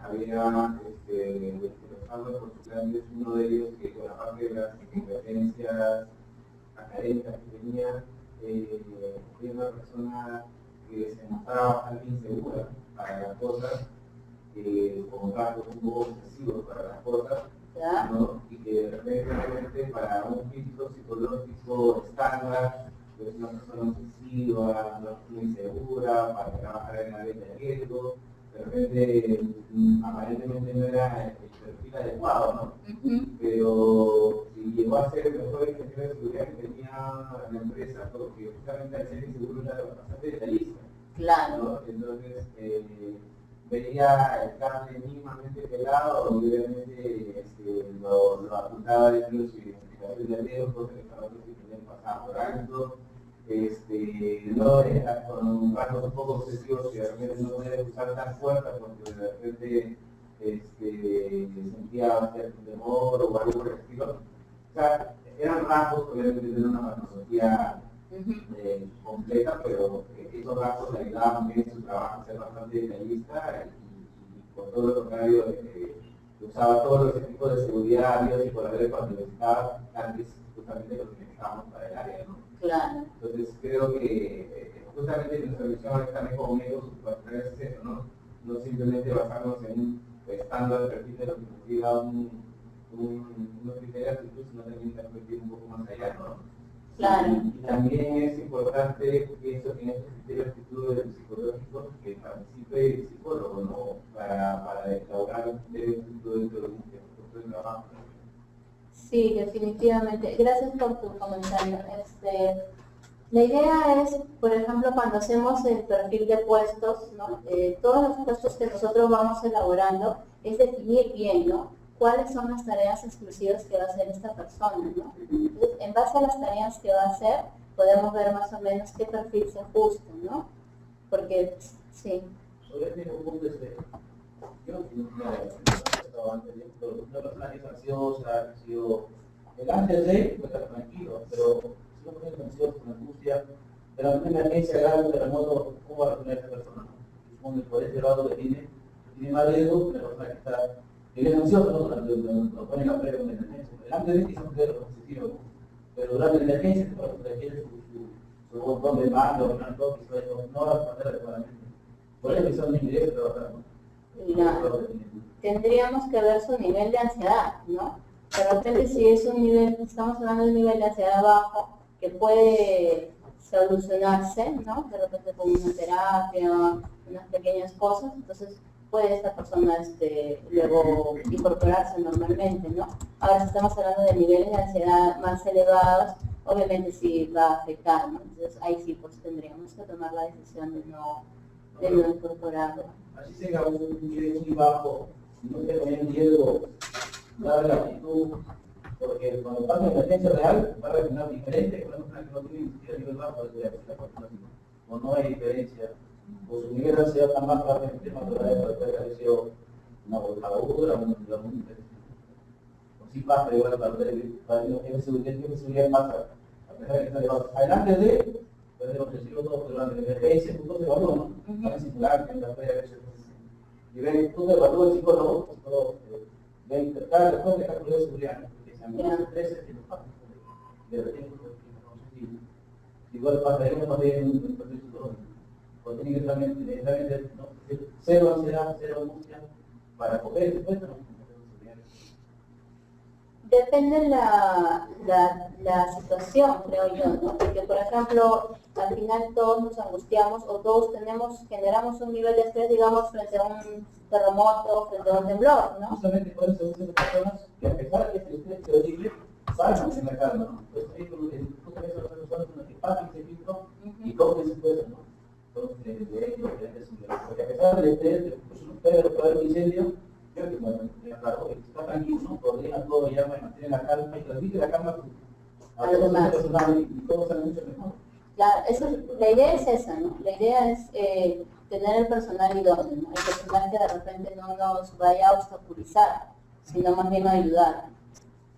había trabajando por sus grandes, uno de ellos que con la parte de las competencias académicas que tenía, era una persona que se mostraba bastante insegura para las cosas, con rasgos un poco obsesivos para las cosas, ¿no? Y que de repente para un filtro psicológico estándar, pues una persona obsesiva, no insegura, para trabajar en áreas de riesgo, de repente aparentemente no era el perfil adecuado, ¿no? Pero llegó a ser el mejor ingeniero de seguridad que tenía la empresa, porque justamente al ser inseguro era bastante detallista. Claro. ¿No? Entonces, veía el cable mínimamente pelado, obviamente lo apuntaba dentro de su identificación de riesgos, el trabajo que tenían pasado por alto, no era con rasgos un poco obsesivos que de repente no podía usar tan fuerte porque de repente sentía cierto temor o algo por el estilo. O sea, eran rasgos, obviamente de una patología completa, pero esos rasgos le ayudaban bien en su trabajo a ser bastante detallista y por todo lo contrario, usaba todos los equipos de seguridad habidos y por haber cuando necesitaba antes justamente lo que necesitábamos para el área, ¿no? Claro. Entonces creo que justamente nuestra visión es también como médicos es eso, ¿no? No simplemente basarnos en un estándar perfil de lo que nos diga unos criterios, sino también permitir un poco más allá, ¿no? Claro. Y también es importante, pienso, en estos criterios que tuve de psicológicos, que participe el psicólogo, ¿no? Para elaborar un criterio dentro de un puesto de trabajo. Sí, definitivamente. Gracias por tu comentario. La idea es, por ejemplo, cuando hacemos el perfil de puestos, ¿no? Todos los puestos que nosotros vamos elaborando, es definir bien, ¿no? Cuáles son las tareas exclusivas que va a hacer esta persona, ¿no? Entonces, en base a las tareas que va a hacer, podemos ver más o menos qué perfil se ajusta, ¿no? Porque, sí. Yo no una persona que es ansiosa, ha sido el antes de, pues está tranquilo, pero si no pones ansioso, con angustia, pero en una emergencia grave, un terremoto, ¿cómo va a responder esa persona? Con el poder elevado que tiene más riesgo que la persona que está, que es ansiosa, ¿no? Lo pone la prueba en la emergencia. El antes de quizás es lo positivo, pero durante la emergencia, cuando requiere su botón de mando, no va a responder adecuadamente. Por eso son indirectos trabajar, ¿no? Tendríamos que ver su nivel de ansiedad, ¿no? De repente si es un nivel, estamos hablando de un nivel de ansiedad bajo, que puede solucionarse, ¿no? De repente con una terapia, unas pequeñas cosas, entonces puede esta persona luego incorporarse normalmente, ¿no? Ahora si estamos hablando de niveles de ansiedad más elevados, obviamente sí va a afectar, ¿no? Entonces ahí sí pues tendríamos que tomar la decisión de no incorporarlo. Así sea un nivel muy bajo, no te ponen riesgo, dada la actitud, Porque cuando pasa en emergencia real, va a reaccionar diferente con una persona que no tiene ni siquiera nivel bajo de la o no hay diferencia. O su nivel de ansiedad está más bajo en el tema todavía, puede haber sido una botadura, un o sí pasa igual para el seguridad pasa. A pesar de que está elevado. Adelante de, puede ofrecerlo todo durante la emergencia, puntos de valor, ¿no? Para simular que la puede haber sido. Y ven, tú te evalúas el psicólogo, todo, ven, después de calcular de seguridad, igual pasaría más bien un proceso o tiene que realmente cero ansiedad, cero angustia para coger el puesto. Depende la situación, creo yo, ¿no? Porque, por ejemplo, al final todos nos angustiamos o todos generamos un nivel de estrés, digamos, frente a un terremoto, frente a un temblor, ¿no? Justamente por eso son personas que a pesar de que el estrés terrible, salgan en la calma, ¿no? Pues ahí justamente son personas que pasan ese filtro y cogen ese puesto, ¿no? Entonces, porque a pesar del estrés, ustedes lo pueden incendio, yo que bueno, claro, está tranquilo, ¿no? Podría todo llama y mantiene la calma y transmite la calma a todos los personajes y todos salen mucho mejor. Claro, la idea es esa, ¿no? La idea es tener el personal idóneo, ¿no? El personal que de repente no nos vaya a obstaculizar, sino más bien ayudar,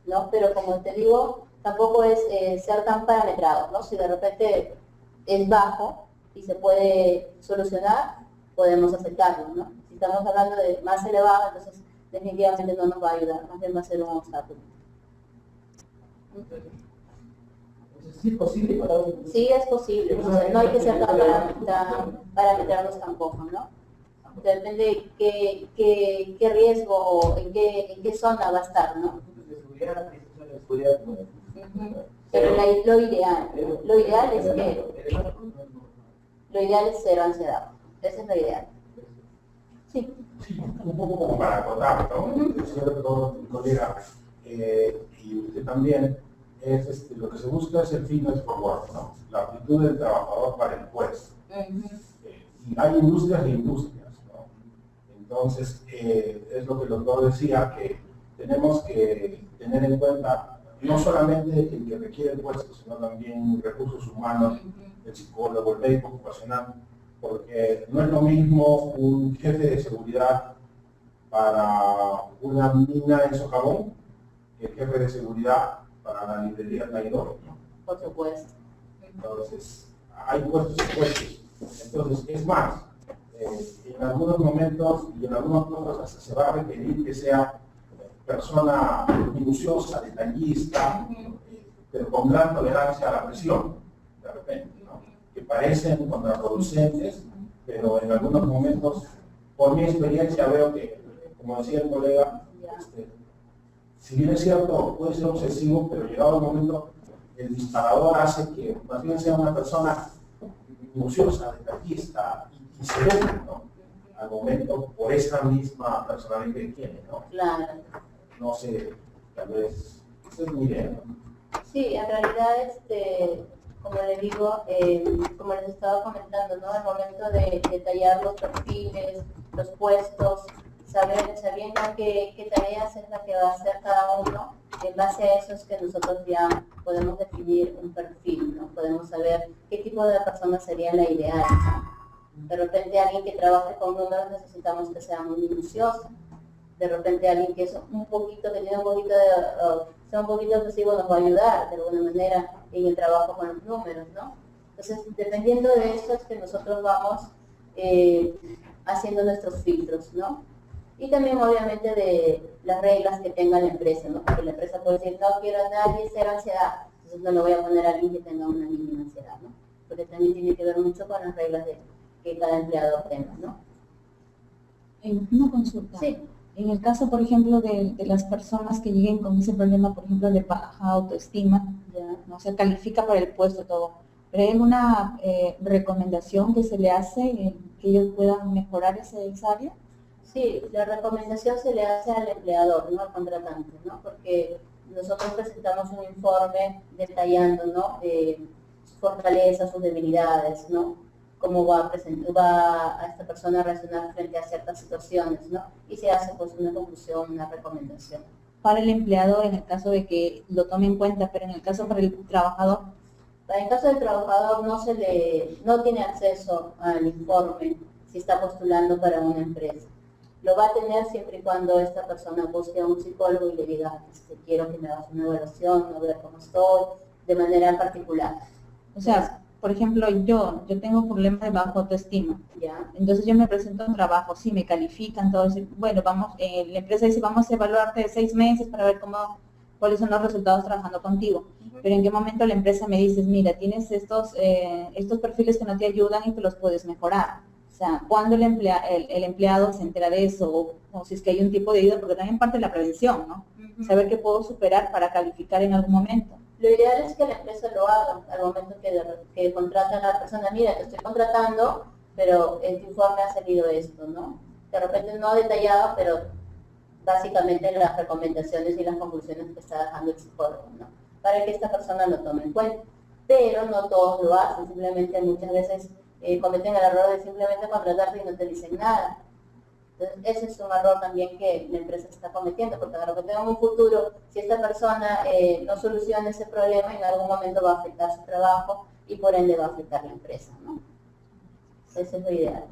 ¿no? Pero como te digo, tampoco es ser tan parametrado, ¿no? Si de repente es bajo y se puede solucionar, podemos aceptarlo, ¿no? Si estamos hablando de más elevado, entonces definitivamente no nos va a ayudar, más bien va a ser un obstáculo. ¿Sí es posible para un... Sí, es posible, o sea, no hay que ser tan parametrarnos tampoco, ¿no? Depende de qué riesgo o en qué zona va a estar, ¿no? Pero lo ideal es cero ansiedad. Esa es la ideal. Sí. Sí, un poco como para acotar, ¿no? Es cierto, mi colega, y usted también, lo que se busca es el fitness for work, ¿no? La actitud del trabajador para el puesto. Y hay industrias e industrias, ¿no? Entonces, es lo que el doctor decía, que tenemos que tener en cuenta no solamente el que requiere el puesto, sino también recursos humanos, el psicólogo, el médico ocupacional, porque no es lo mismo un jefe de seguridad para una mina en Socavón que el jefe de seguridad para la librería Traidor, ¿no? Por supuesto. Entonces, hay puestos y puestos. Entonces, es más, en algunos momentos y en algunas cosas se va a requerir que sea persona minuciosa, detallista, pero con gran tolerancia a la presión, de repente, ¿no? Que parecen contraproducentes, pero en algunos momentos, por mi experiencia, veo que, como decía el colega, si bien es cierto, puede ser obsesivo, pero llegado el momento, el disparador hace que más bien sea una persona minuciosa, detallista y serena, ¿no? Al momento, por esa misma personalidad que tiene, ¿no? Claro. No sé, tal vez, esa es mi idea, ¿no? Sí, en realidad, como les digo, como les estaba comentando, ¿no? El momento de detallar los perfiles, los puestos, sabiendo qué tareas es la que va a hacer cada uno, en base a eso es que nosotros ya podemos definir un perfil, ¿no? Podemos saber qué tipo de persona sería la ideal, ¿no? De repente alguien que trabaje con números necesitamos que sea muy minucioso. De repente alguien que es sea un poquito obsesivo nos va a ayudar de alguna manera en el trabajo con los números, ¿no? Entonces, dependiendo de eso es que nosotros vamos haciendo nuestros filtros, ¿no? Y también obviamente de las reglas que tenga la empresa, ¿no? Porque la empresa puede decir, no quiero a nadie cero ansiedad, entonces no le voy a poner a alguien que tenga una mínima ansiedad, ¿no? Porque también tiene que ver mucho con las reglas que cada empleador tenga, ¿no? Una consulta. Sí. En el caso, por ejemplo, de las personas que lleguen con ese problema, por ejemplo, de baja autoestima, Ya. no se califica para el puesto todo, pero hay alguna recomendación que se le hace que ellos puedan mejorar esa área. Sí, la recomendación se le hace al empleador, no al contratante, ¿no? Porque nosotros presentamos un informe detallando, ¿no? Sus fortalezas, sus debilidades, ¿no? Cómo va a esta persona a reaccionar frente a ciertas situaciones, ¿no? Y se hace pues una conclusión, una recomendación. para el empleador en el caso de que lo tome en cuenta, pero en el caso para el trabajador? En el caso del trabajador no tiene acceso al informe si está postulando para una empresa. Lo va a tener siempre y cuando esta persona busque a un psicólogo y le diga, quiero que me hagas una evaluación, a ver cómo estoy, de manera particular. O sea, por ejemplo, yo tengo problemas de baja autoestima. ¿Ya? Entonces yo me presento a un trabajo, sí, me califican, todo eso. Bueno, la empresa dice, vamos a evaluarte 6 meses para ver cuáles son los resultados trabajando contigo. Pero en qué momento la empresa me dice, mira, tienes estos perfiles que no te ayudan y te los puedes mejorar. O sea, cuando el empleado se entera de eso, o si es que hay un tipo de ayuda, porque también parte de la prevención, ¿no? Saber qué puedo superar para calificar en algún momento. Lo ideal es que la empresa lo haga al momento que contratan a la persona. Mira, te estoy contratando, pero en tu informe ha salido esto, ¿no? De repente no detallado, pero básicamente las recomendaciones y las conclusiones que está dejando el psicólogo, ¿no? Para que esta persona lo tome en cuenta. Pero no todos lo hacen, simplemente muchas veces cometen el error de simplemente contratarte y no te dicen nada. Entonces, ese es un error también que la empresa está cometiendo, porque de repente en un futuro, si esta persona no soluciona ese problema, en algún momento va a afectar su trabajo y por ende va a afectar la empresa, ¿no? Eso es lo ideal.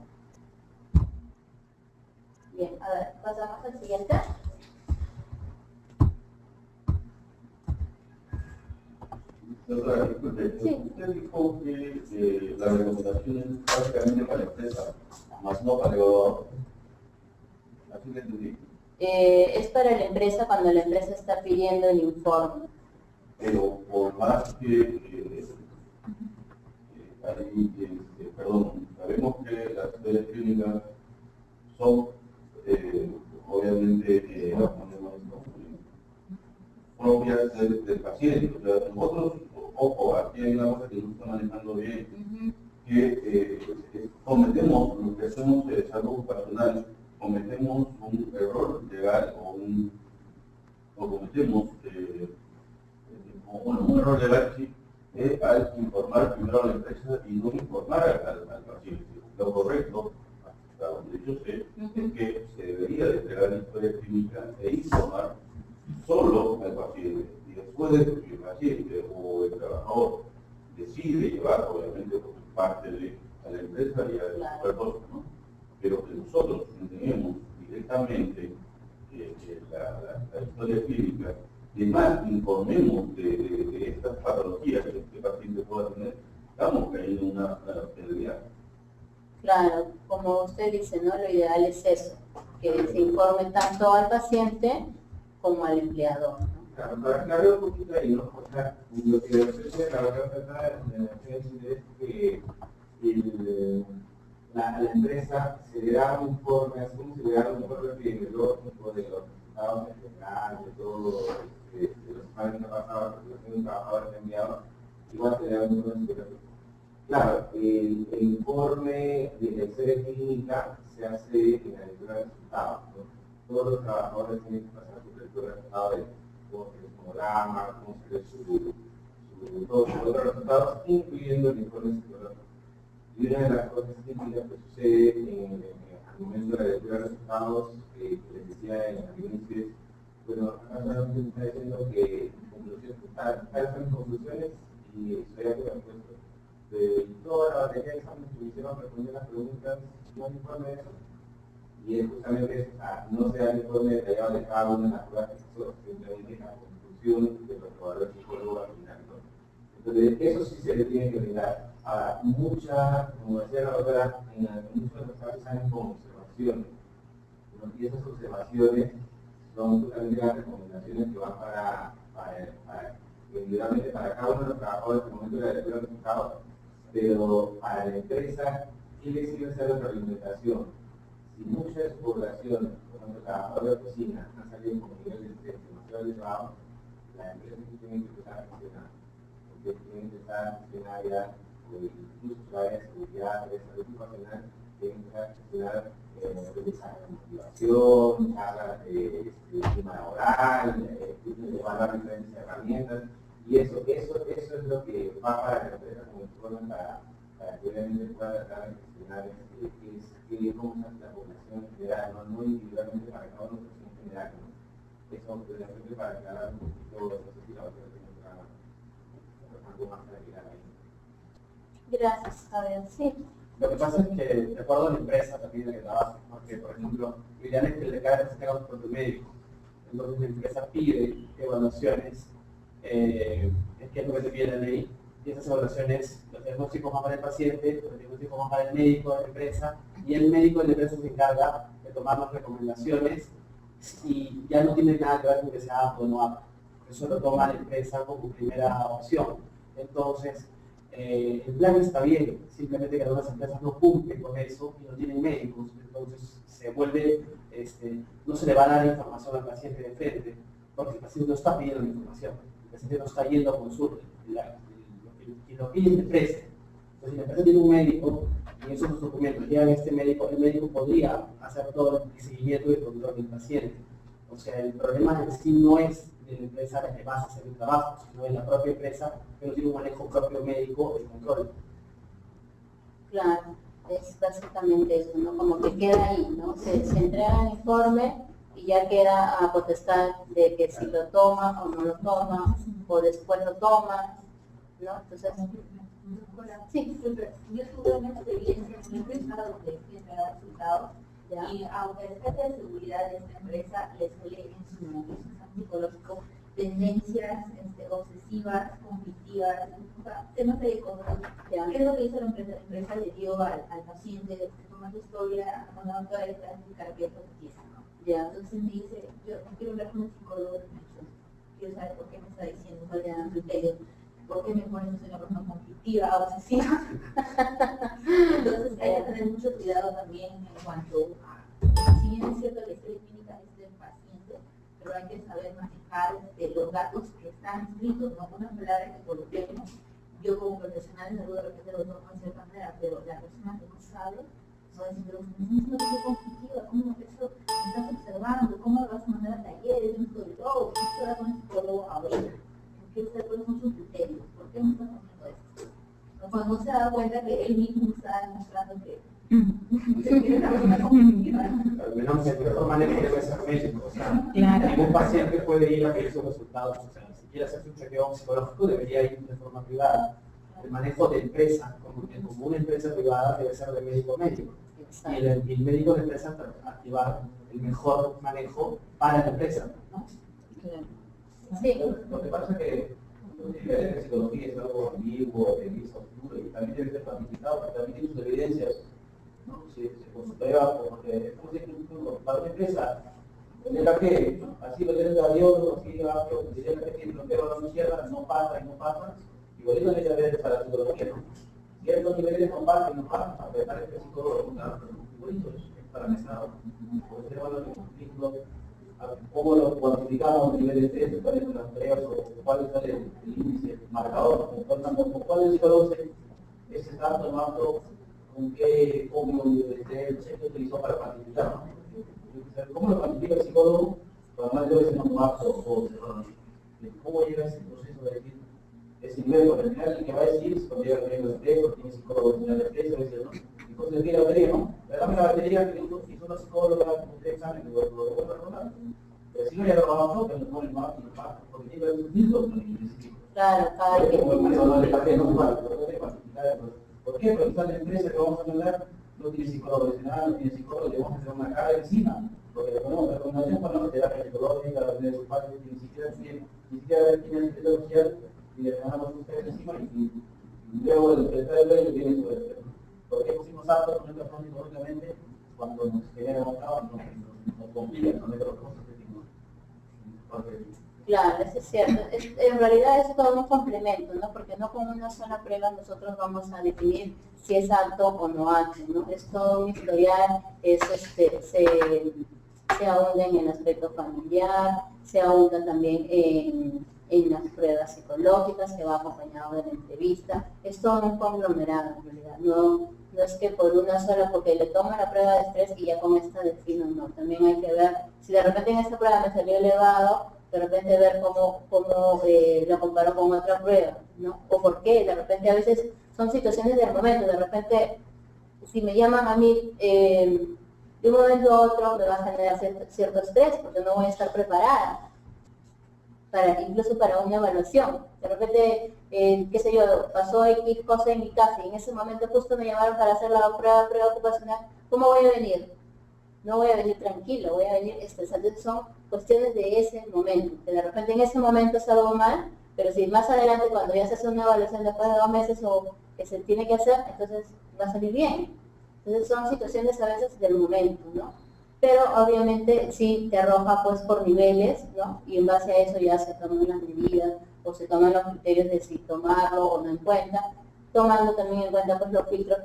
Bien, a ver, pasamos al siguiente. Doctora, disculpe, usted dijo que la recomendación es prácticamente para la empresa, más no para el evaluador. Así le entendí. Es para la empresa cuando la empresa está pidiendo el informe. Pero por más que sabemos que las historias clínicas son obviamente propias del paciente. O sea, nosotros, ojo, aquí hay una cosa que no está manejando bien, que cometemos, lo que hacemos de salud ocupacional, cometemos un error legal o cometemos un error legal sí, al informar primero a la empresa y no informar al paciente. Lo correcto, hasta donde yo sé, es que se debería de entregar la historia clínica e informar solo al paciente. Y después de que el paciente o el trabajador decide llevar, obviamente, por parte de la empresa y a la persona, ¿no? Pero que nosotros entendemos directamente la historia clínica y más informemos de estas patologías que este paciente pueda tener, estamos cayendo en una realidad. Claro, como usted dice, ¿no? Lo ideal es eso, que se informe tanto al paciente como al empleador, ¿no? Claro, para aclarar un poquito ahí, ¿no? O sea, lo que ofrece la verdad es que a la empresa se le da un informe, así como se le da un informe epidemiológico de los resultados en general, de todo, de los años que ha pasado, de los trabajadores que han enviado, igual se le da un informe epidemiológico. Claro, el informe de la historia clínica se hace en la lectura de resultados, ¿no? Todos los trabajadores tienen que pasar su lectura de resultados de cómo se ve su sonograma, cómo se ve todos sus otros resultados, incluyendo el informe psicológico. Y una de las cosas típicas que sucede al momento de la lectura de resultados, que les decía en el inicio, es, bueno, acá se está diciendo que están conclusiones y estoy de acuerdo con esto. De toda la batería de exámenes que hicieron responder las preguntas, no hay informe de eso. Y es justamente eso, no se da el informe detallado de cada una de las pruebas que se hizo, simplemente la conclusión de los jugadores psicólogos al final. Entonces, eso sí se le tiene que brindar. Ahora, como decía la doctora, en muchos de los casos salen con observaciones, ¿no? Y esas observaciones son justamente las recomendaciones que van individualmente para cada uno de los trabajadores en el momento de la lectura de resultados, pero para la empresa, ¿qué le sirve hacer la realimentación? Si muchas poblaciones, por ejemplo, trabajadores de oficina, han salido con niveles de estrés demasiado elevados, la empresa tiene que empezar a gestionar, porque tiene que empezar a gestionar ya incluso su área de seguridad, de salud ocupacional, tiene que empezar a gestionar motivación, charlas de clima laboral, evaluar diferentes herramientas, y eso es lo que va para la empresa como informe para que obviamente pueda tratar de gestionar cómo está la población en general, no individualmente para cada uno, sino en general, ¿no? Eso de repente para aclarar un poquito, no sé si la otra algo más para agregar ahí. Gracias, Javier. Sí. Lo que pasa es que, de acuerdo a la empresa también en la que trabajas, porque, por ejemplo, lo ideal es que el cada vez tenga un propio médico. Entonces la empresa pide evaluaciones, es que es lo que te pide la ley, y esas evaluaciones, los diagnósticos van para el paciente, los diagnósticos van para el médico de la empresa, y el médico de la empresa se encarga de tomar las recomendaciones y ya no tiene nada que ver con que sea apto o no apto. Eso lo toma la empresa como primera opción. Entonces, el plan está bien, simplemente que algunas empresas no cumplen con eso y no tienen médicos, entonces se vuelve, no se le va a dar información al paciente de frente, porque el paciente no está pidiendo la información, el paciente no está yendo a consulta, quien lo pide es la empresa. Entonces, si la empresa tiene un médico y esos los documentos llegan a este médico, el médico podría hacer todo el seguimiento y el control del paciente. O sea, el problema en sí no es de la empresa la que va a hacer el trabajo, sino de la propia empresa que no tiene un manejo propio médico de control. Claro, es básicamente eso, ¿no? Como que queda ahí, ¿no? Se entrega el informe y ya queda a potestad de que si lo toma o no lo toma, o después lo toma, ¿no? Entonces, sí, yo tuve una experiencia en una empresa donde fui a entregar resultados y aunque el jefe de seguridad de esta empresa le suele en su examen psicológico tendencias obsesivas, conflictivas, temas de cosas. ¿Qué es lo que hizo la empresa? La empresa le dio al paciente, de tomar su historia, cuando va a explicar qué es lo que tiene, ¿no? ya, Entonces me dice, yo quiero hablar con un psicólogo, quiero saber por qué me está diciendo cuál es el criterio, por qué me pones una persona conflictiva, obsesiva. Entonces hay que tener mucho cuidado también en cuanto a, si bien es cierto que la historia clínica es del paciente, pero hay que saber manejar los datos que están escritos, no una palabra que coloquemos. Yo como profesional de salud de repente lo tomo de cierta manera, pero la persona que no sabe, no decir, pero no estoy conflictiva, ¿cómo eso me estás observando? ¿Cómo me vas a mandar a talleres? Yo estoy todo, yo estoy con un psicólogo ahorita. Quiero saber cuáles son sus criterios, ¿por qué me estás haciendo esto? Cuando se da cuenta que él mismo está demostrando que es una persona conflictiva. Al menos el mejor manejo debe ser médico, o sea, Claro. ningún paciente puede ir a pedir sus resultados, o sea, si quiere hacerse un chequeo psicológico debería ir de forma privada. El manejo de empresa, como una empresa privada, debe ser de médico a médico. Y el médico de la empresa activar el mejor manejo para la empresa, ¿no? sí, Lo que pasa es que la psicología es algo ambiguo, oscuro y también debe ser cuantificado, porque también tiene sus evidencias, ¿no? Se comprueba, porque para una empresa, tendrá que, así lo tiene Gabriel, así que tiene lo que no cierra, no pasa y no pasa, igualito debe haber para la psicología, ¿no? Ciertos niveles no pasan y no pasan, a pesar de que el psicólogo, claro, pero igualito es parametrizado. Por eso bueno, cómo lo cuantificamos a nivel de estrés, cuáles son las tareas o cuál es el índice marcador, por tanto, cuál es el psicólogo se está tomando, con qué código de estrés se utilizó para cuantificar. ¿Cómo lo cuantifica el psicólogo? Cuando más debe ser un apto o cerrado. ¿Cómo llega ese proceso de decir ese nivel? Porque al final el que va a decir, cuando llega el nivel de estrés, porque tiene psicólogo de estrés, va a decir, ¿no? Entonces le pide la batería, ¿no? Dame la batería que hizo una psicóloga con 3 exámenes, lo recuerda Ronaldo. Pero si no ya lo trabajó, que lo pone más y lo pasa, porque tiene que haber un filtro con el que necesita. claro, cada Como el quien. manejo de café, no igual, pero no tiene que cuantificar. ¿Por qué? Porque esta empresa que vamos a mandar no tiene psicólogo profesional, no tiene psicólogo, le vamos a hacer una carga encima. Porque le ponemos recomendación para no terapia psicológica, la de su padre, ni siquiera tiene el sector social y le dejamos ustedes encima y luego el secretario de ley tiene su respeto. ¿Por qué pusimos aptos con esta forma psicológicamente? Cuando nos genera un trabajo, nos complica, no otras cosas que tenemos. Claro, eso es cierto. En realidad es todo un complemento, ¿no? Porque no con una sola prueba nosotros vamos a definir si es apto o no apto, ¿no? Es todo un historial, se ahonda en el aspecto familiar, se ahonda también en las pruebas psicológicas, que va acompañado de la entrevista. Es todo un conglomerado, en realidad. No es que por una sola, porque le tomo la prueba de estrés y ya con esta defino, no. También hay que ver, si de repente en esta prueba me salió elevado, de repente ver cómo lo comparo con otra prueba, ¿no? O por qué, de repente a veces son situaciones del momento, de repente si me llaman a mí, de un momento a otro me va a generar cierto estrés porque no voy a estar preparada, incluso para una evaluación. De repente, qué sé yo, pasó X cosa en mi casa y en ese momento justo me llamaron para hacer la prueba ocupacional. ¿Cómo voy a venir? No voy a venir tranquilo, voy a venir estresada. Son cuestiones de ese momento, que de repente en ese momento es algo mal, pero si más adelante cuando ya se hace una evaluación después de 2 meses o que se tiene que hacer, entonces va a salir bien. Entonces son situaciones a veces del momento, ¿no? Pero obviamente sí te arroja pues por niveles, ¿no? Y en base a eso ya se toman las medidas o se toman los criterios de si tomarlo o no en cuenta, tomando también en cuenta pues los filtros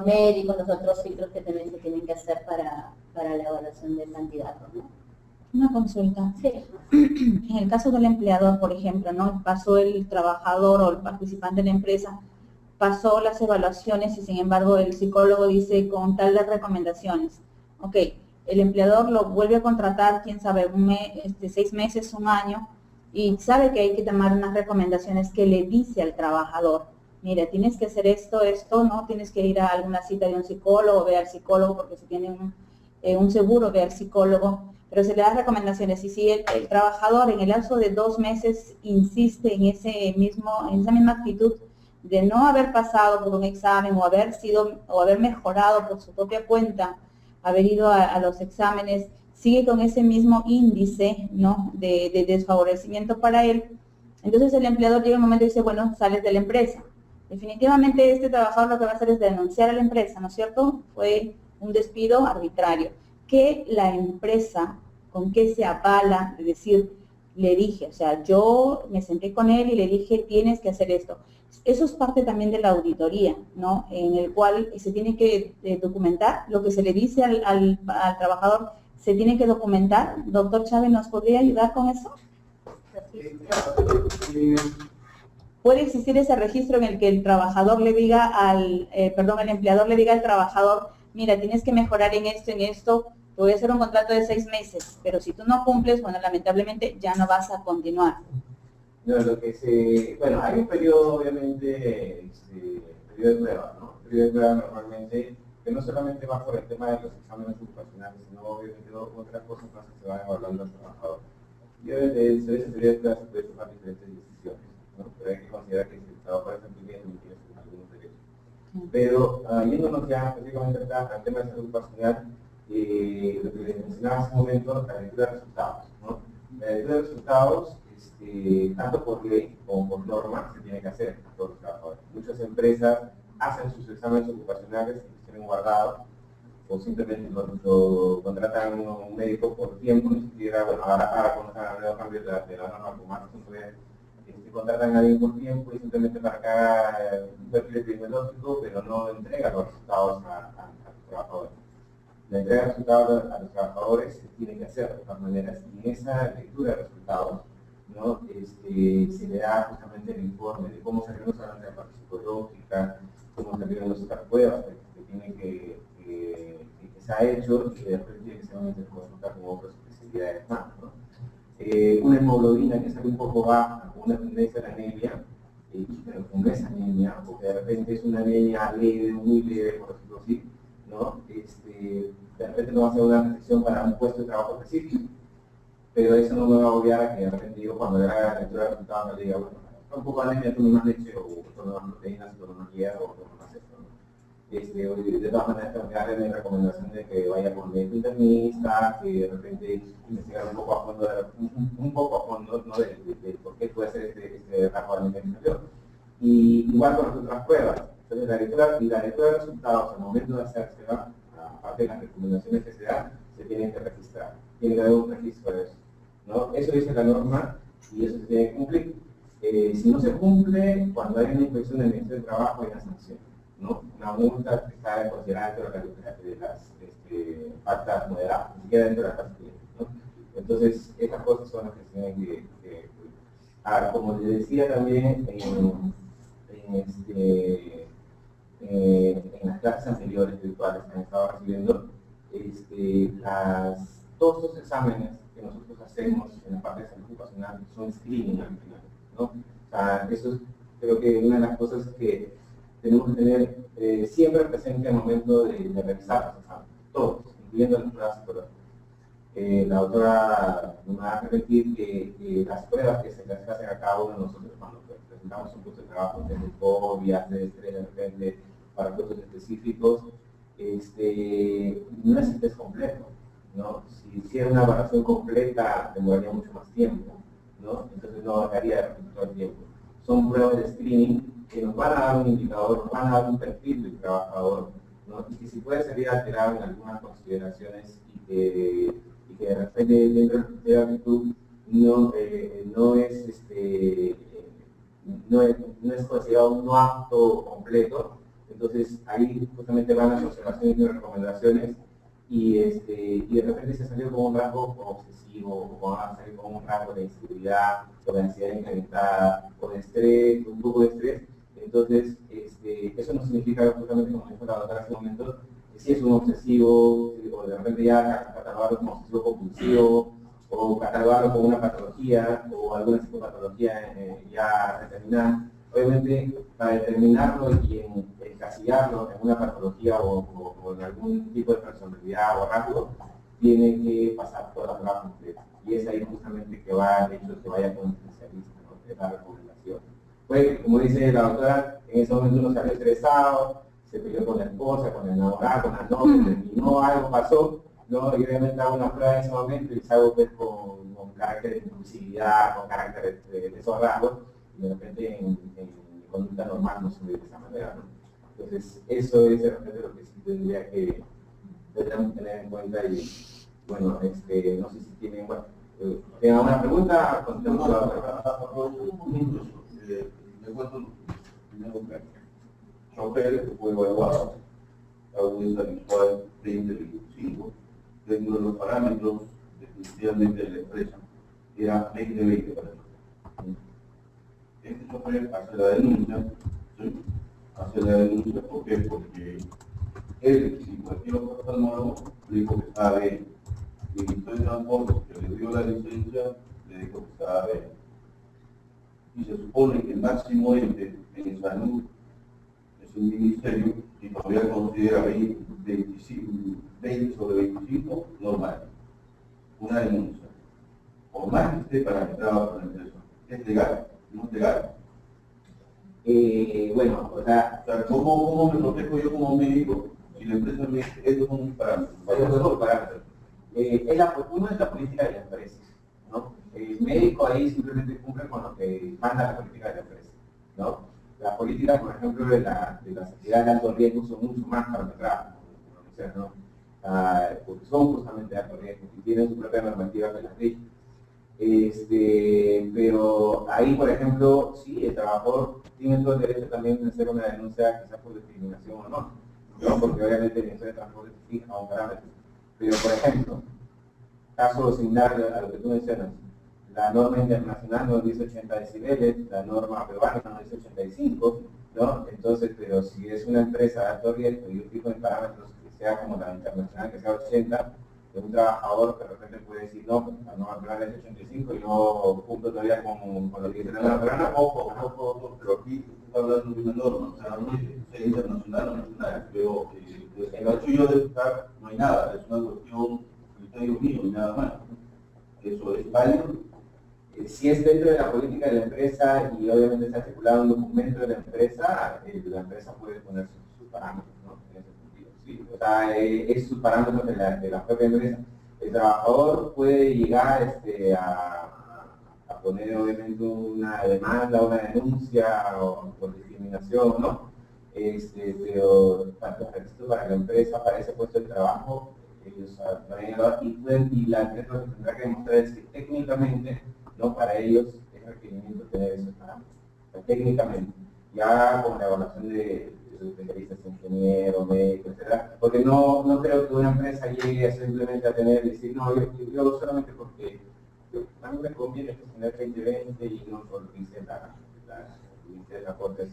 médicos, los otros filtros que también se tienen que hacer para la evaluación del candidato, ¿no? Una consulta. Sí. En el caso del empleador, por ejemplo, ¿no? Pasó el trabajador o el participante de la empresa, pasó las evaluaciones y sin embargo el psicólogo dice con tal de recomendaciones. Ok, el empleador lo vuelve a contratar, quién sabe, 6 meses, 1 año, y sabe que hay que tomar unas recomendaciones que le dice al trabajador. Mira, tienes que hacer esto, ¿no? Tienes que ir a alguna cita de un psicólogo, ve al psicólogo, porque si tiene un seguro, ve al psicólogo, pero se le da recomendaciones. Y si el trabajador en el lapso de 2 meses insiste en esa misma actitud de no haber pasado por un examen o haber mejorado por su propia cuenta, haber ido a los exámenes, sigue con ese mismo índice, ¿no? de desfavorecimiento para él, entonces el empleador llega un momento y dice, bueno, sales de la empresa. Definitivamente este trabajador lo que va a hacer es denunciar a la empresa, ¿no es cierto? Fue un despido arbitrario. Que la empresa, ¿con qué se avala? Es decir, le dije, o sea, yo me senté con él y le dije, tienes que hacer esto. Eso es parte también de la auditoría, ¿no? En el cual se tiene que documentar lo que se le dice al trabajador, se tiene que documentar. Doctor Chávez, ¿nos podría ayudar con eso? ¿Puede existir ese registro en el que el trabajador le diga el empleador le diga al trabajador, mira, tienes que mejorar en esto, te voy a hacer un contrato de 6 meses, pero si tú no cumples, bueno, lamentablemente ya no vas a continuar? No, hay un periodo, obviamente, periodo de prueba, ¿no? Periodo de prueba normalmente, que no solamente va por el tema de los exámenes ocupacionales, sino obviamente otras cosas más que se van evaluando al trabajador. Y obviamente sobre ese periodo de prueba se puede tomar diferentes decisiones, ¿no? Pero hay que considerar que si el trabajador está cumpliendo, no tiene algunos derechos. Pero yéndonos ya específicamente al tema de salud ocupacional, lo que les mencionaba hace un momento, la lectura de resultados, ¿no? La lectura de resultados, tanto por ley como por norma, se tiene que hacer a todos los trabajadores. Muchas empresas hacen sus exámenes ocupacionales y los tienen guardados, o simplemente lo contratan un médico por tiempo, ni siquiera, bueno, ahora con los cambios de la norma como contratan a alguien por tiempo y simplemente para que haga un perfil epidemiológico, pero no entrega los resultados a los trabajadores. La entrega de resultados a los trabajadores se tiene que hacer de todas maneras, y en esa lectura de resultados, ¿no? Se le da justamente el informe de cómo salieron los análisis de la parte psicológica, cómo salieron las otras pruebas que se ha hecho y que después tiene que ser consultar con otras especialidades más, ¿no? Una hemoglobina que sale un poco baja, con una tendencia a la anemia, pero no es anemia, porque de repente es una anemia leve, muy leve, por decirlo así, ¿no? De repente no va a ser una restricción para un puesto de trabajo específico, pero eso no me va a obviar a que de repente yo cuando le haga la lectura de resultados me diga, bueno, un poco de anemia, tome más leche, o tome más proteínas, tome más hierro, o tome más esto, ¿no? De todas maneras tengo que darle mi recomendación de que vaya con médico internista, que de repente investigar un poco a fondo, ¿no? de por qué puede ser este rasgo de anemia inferior. Y igual con las otras pruebas. Entonces la lectura de resultados al momento de hacerse, aparte de las recomendaciones que se dan, se tienen que registrar. Tiene que haber un registro de eso, ¿no? Eso dice la norma y eso se tiene que cumplir. Si no se cumple, cuando hay una inspección del Ministerio de Trabajo hay una sanción, ¿no? Una multa que está considerada dentro de las faltas moderadas, ni siquiera dentro de las faltas clientes, ¿no? Entonces, estas cosas son las que se tienen que ahora, como les decía también en las clases anteriores virtuales que han estado recibiendo, todos los exámenes que nosotros hacemos en la parte de salud ocupacional son screening al final, ¿no? O sea, eso es, creo que una de las cosas que tenemos que tener siempre presente al momento de revisar los exámenes, todos, incluyendo las pruebas psicológicas. La doctora me va a repetir que las pruebas que se les hacen a cada uno de nosotros cuando presentamos un puesto de trabajo de fobias, de estrés, de repente, para puestos específicos, no es el test completo, ¿no? Si hiciera una evaluación completa demoraría mucho más tiempo, ¿no? Entonces no haría de repente todo el tiempo. Son pruebas de screening que nos van a dar un indicador, nos van a dar un perfil del trabajador, ¿no? Y que si puede salir alterado en algunas consideraciones y que de repente dentro de la actitud no es considerado un no apto completo. Entonces ahí justamente van las observaciones y recomendaciones y de repente se salió con un rasgo obsesivo, o va a salir con un rasgo de inseguridad, o de ansiedad incrementada, o de estrés, un poco de estrés. Entonces, eso no significa, justamente como dijo la doctora hace un momento, que si es un obsesivo, o de repente ya catalogarlo como obsesivo compulsivo, o catalogarlo como una patología, o alguna psicopatología ya determinada. Obviamente, para determinarlo y encasillarlo en una patología o en algún tipo de personalidad o rasgo, tiene que pasar por la prueba completa. Y es ahí justamente que va el hecho de que vaya con un especialista, ¿no? Que es la recomendación. Pues, como dice la doctora, en ese momento uno salió estresado, se peleó con la esposa, con el enamorado, con la novia, terminó, algo pasó, ¿no? Y obviamente hago una prueba en ese momento y salgo pues, con carácter de impulsividad, con carácter de esos rasgos, y de repente en conducta normal no se ve de esa manera, ¿no? Entonces, eso es de repente lo que sí tendríamos que tener en cuenta y, bueno, no sé si tienen, bueno, ¿tienen alguna pregunta? Contemos la otra. Me cuento primero que chofer que fue evaluado, audiencia visual 20-25, dentro de los parámetros definitivamente de la empresa, era 20-20 para eso. Este chofer hace la denuncia, ¿sí? Hace la denuncia, ¿por qué? Porque él, si cualquier otro oftalmólogo, le dijo que estaba bien. Y el Ministerio de Transporte, que le dio la licencia, le dijo que estaba bien. Y se supone que el máximo ente en salud es el ministerio y todavía considera 20 sobre 25 normal. Una denuncia. Por más que esté parametrado por la empresa, es legal, no es legal. Bueno, o sea, ¿cómo me protejo yo como médico si la empresa me dice estos son mis parámetros? Uno es la política de la empresa, ¿no? El médico ahí simplemente cumple con lo que manda la política de la empresa, ¿no? Las políticas, por ejemplo, de las actividades de alto riesgo son mucho más parametradas, ¿no? Porque son justamente de alto riesgo y tienen su propia normativa que las rige. Pero ahí, por ejemplo, sí, el trabajador tiene todo el derecho también de hacer una denuncia, quizás por discriminación o no, porque obviamente el Ministerio de Transporte fija un parámetro. Pero, por ejemplo, caso similar a lo que tú mencionas, la norma internacional nos dice 80 decibeles, la norma peruana nos dice 85, ¿no? Entonces, pero si es una empresa de alto riesgo y un tipo de parámetros que sea como la internacional, que sea 80, de un trabajador que de repente puede decir, no, pues la norma peruana es 85 y yo cumplo todavía con lo que dice la norma peruana, Ojo, pero aquí está hablando de una norma, o sea, no es internacional o nacional, pero en el hecho yo de estar no hay nada, es una cuestión criterio mío y nada más. Eso es válido. Si es dentro de la política de la empresa y obviamente está articulado un documento de la empresa puede poner sus parámetros, ¿no? En ese sentido, sí. O sea, es sus parámetros de la propia empresa. El trabajador puede llegar a poner obviamente una demanda, una denuncia o por discriminación, ¿no? Pero tanto para la empresa, para ese puesto de trabajo, ellos y la empresa lo que tendrá que demostrar es que técnicamente, no para ellos es requerimiento tener esos parámetros, técnicamente, ya con la evaluación de especialistas, ingeniero, médico, etcétera, porque no creo que una empresa llegue simplemente a tener y decir, no, yo solamente porque a mí me conviene tener 20-20 y no por lo que dice la Ministerio de Transportes.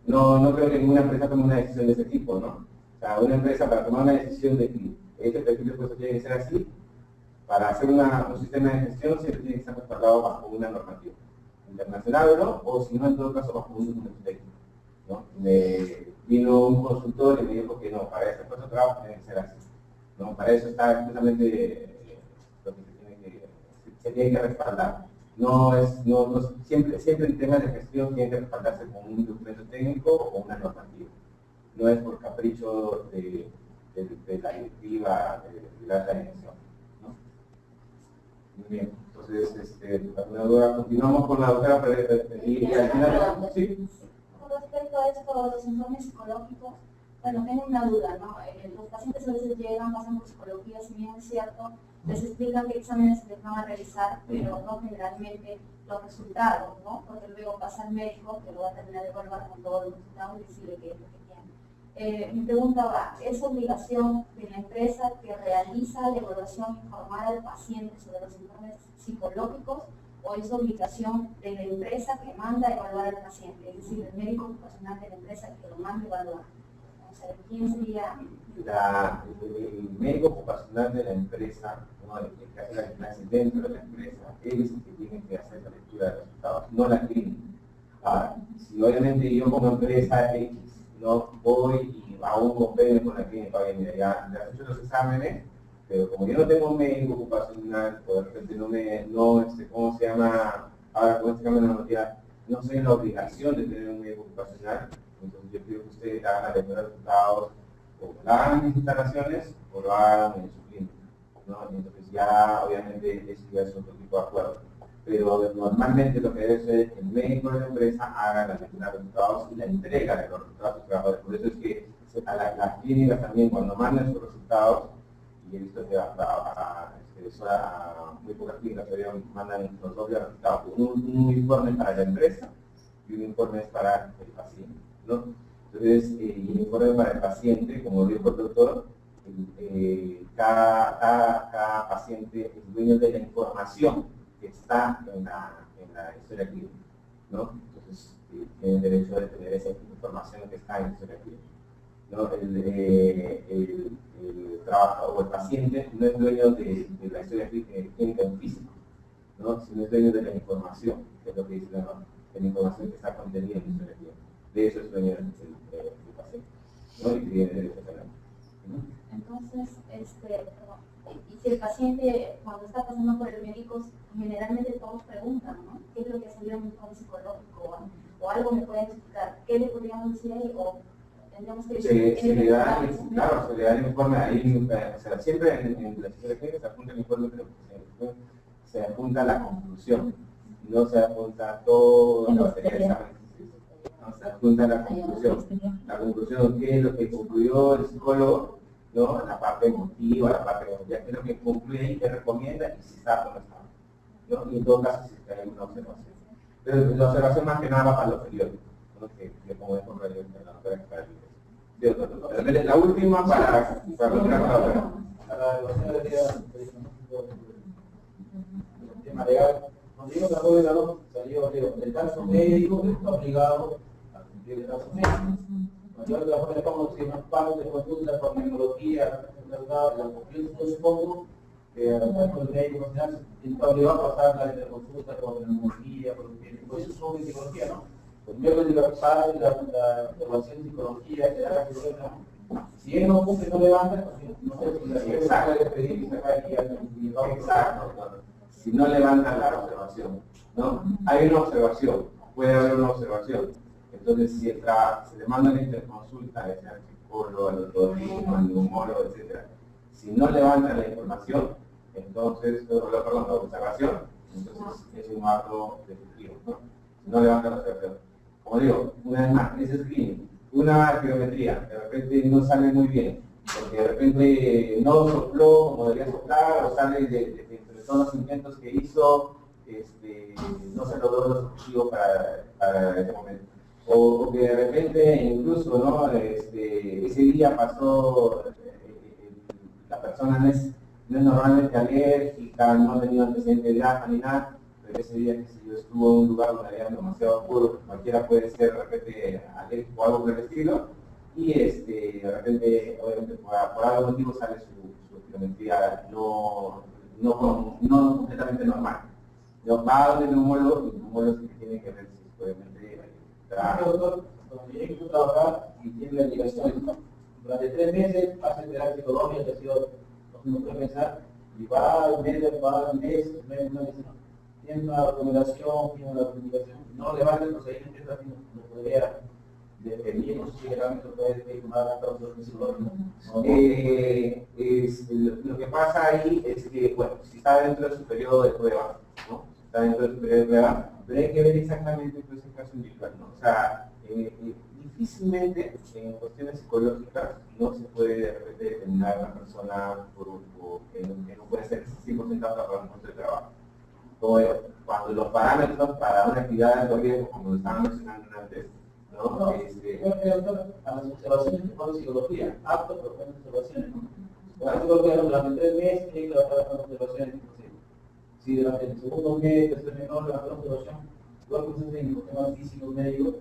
No creo que ninguna empresa tome una decisión de ese tipo, ¿no? O sea, una empresa para tomar una decisión de que este perfil de puesto tiene que ser así, para hacer un sistema de gestión siempre tiene que estar respaldado bajo una normativa internacional, ¿no? O si no, en todo caso, bajo un documento técnico, ¿no? Me vino un consultor y me dijo que no, para este puesto de trabajo tiene que ser así. ¿no? Para eso está justamente lo que se tiene que respaldar. Siempre en temas de gestión tiene que respaldarse con un documento técnico o una normativa. No es por capricho de la directiva de la dirección, ¿no? Muy bien, entonces, alguna duda, continuamos con la doctora y al final, ¿sí? Con respecto a esto, los informes psicológicos, bueno, tengo una duda, ¿no? Los pacientes a veces llegan, pasan por psicología, si bien es cierto, les explican qué exámenes les van a realizar, pero no generalmente los resultados, ¿no? Porque luego pasa el médico que lo va a terminar de evaluar con todos los resultados y decirle qué es lo que tiene. Mi pregunta va, ¿es obligación de la empresa que realiza la evaluación informar al paciente sobre los informes psicológicos o es obligación de la empresa que manda a evaluar al paciente? Es decir, el médico ocupacional de la empresa que lo manda a evaluar. O sea, ¿quién sería? El médico ocupacional de la empresa, ¿no? El que hace la clase dentro de la empresa, él es el que tiene que hacer la lectura de resultados, no la clínica. Ahora, si obviamente yo como empresa X no voy y hago un convenio con la clínica, oye, mira, ya he hecho los exámenes, pero como yo no tengo un médico ocupacional, o de repente ¿cómo se llama? Ahora con este cambio de normativa, no soy en la obligación de tener un médico ocupacional, entonces yo pido que ustedes hagan la lectura de resultados, o lo hagan en mis instalaciones, o lo hagan en su clínica, ¿no? Entonces ya, obviamente, eso ya es otro tipo de acuerdo. Pero normalmente lo que debe ser que el médico de la empresa haga la lectura de resultados y la entrega de los resultados a sus trabajadores. Por eso es que a las clínicas también, cuando mandan sus resultados, y he visto que muy pocas clínicas todavía mandan los dobles resultados, un informe para la empresa y un informe para el paciente, ¿no? Entonces, el informe para el paciente, como dijo el doctor, cada paciente es dueño de la información que está en la historia clínica, ¿no? Entonces, tiene derecho a tener esa información que está en la historia clínica, ¿no? El trabajador o el paciente no es dueño de la historia clínica en físico, ¿no? Sino es dueño de la información, que es lo que dice la norma, de la información que está contenida en la historia clínica. De eso es dueño el paciente, ¿no? Y tiene derecho a tenerlo, ¿no? Entonces, y si el paciente cuando está pasando por el médico, generalmente todos preguntan, ¿no? ¿Qué es lo que salió en un informe psicológico? O algo me pueden explicar. ¿Qué le podríamos decir ahí? O tendríamos que decir, se le da el informe ahí, o sea, siempre en la historia clínica se apunta el informe, pero se apunta la conclusión, no se apunta todo lo que el examen. No, se apunta la conclusión, qué es lo que concluyó el psicólogo, ¿no? La parte emotiva, la parte emotiva, qué es lo que concluye y qué recomienda y si está o no está, ¿no? Y en todo caso, si hay una observación. Pero la observación más que nada va para los periódicos, ¿no? Que como es por radio, la última para continuar con la otra. La evaluación de tema legal, cuando digo que la joven salió del caso médico, está obligado a cumplir el caso médico. Cuando yo la joven pongo si no pago de consulta por tecnología, yo supongo que el médico nacional está obligado a pasar la interconsulta por tecnología, por eso son de psicología, ¿no? Pues yo le digo que pague la evaluación de psicología, etc. Si él no cumple, no levanta, no sé si la empresa puede pedir y sacar aquí al Exacto. Si no levantan la observación, ¿no? Hay una observación, puede haber una observación. Entonces, si se le manda la interconsulta a ese psicólogo, al otorrino, al neumólogo, etc. Si no levantan la información, entonces, la observación, entonces es un acto definitivo, ¿no? Si no levantan la observación. Como digo, una vez más, ese es clínico. Una arqueometría, de repente no sale muy bien, porque de repente no sopló como debería soplar, o sale entre todos los intentos que hizo, no se logró lo objetivo para ese momento. O que de repente incluso, ¿no? Ese día pasó, la persona no es normalmente alérgica, no ha tenido antecedentes de asma ni nada, pero ese día que si yo estuvo en un lugar donde había demasiado oscuro, cualquiera puede ser de repente alérgico o algo por el estilo, y de repente, obviamente, por algún motivo sale su geometría no completamente normal. Yo va a donde el neumólogo, y el neumólogo es que tiene que ver si obviamente doctor, cuando yo empiezo a trabajar y tiene la indicación, durante 3 meses hace terapia psicológica, que ha sido Uno puede pensar, y va al medio, va al mes, tiene una recomendación, tiene una comunicación, no le vale, pues ahí empieza a no podría definir, no sé si realmente puede firmar causa psicológica. Lo que pasa ahí es que, bueno, si está dentro de su periodo de prueba, ¿no? Si está dentro de su periodo de prueba, pero hay que ver exactamente pues, el caso individual, ¿no? O sea, difícilmente en cuestiones psicológicas no se puede de repente determinar a una persona que no puede ser 100% apta para un puesto de trabajo. Cuando los parámetros para una actividad de alto riesgo, como lo estaban mencionando antes, ¿no? A las observaciones que pone psicología, apto pero con observaciones, ¿no? La psicología durante 3 meses tiene que trabajar con observaciones. Si durante el segundo mes, tercer mes no levantó la observación, igual que ustedes en temas físicos médicos,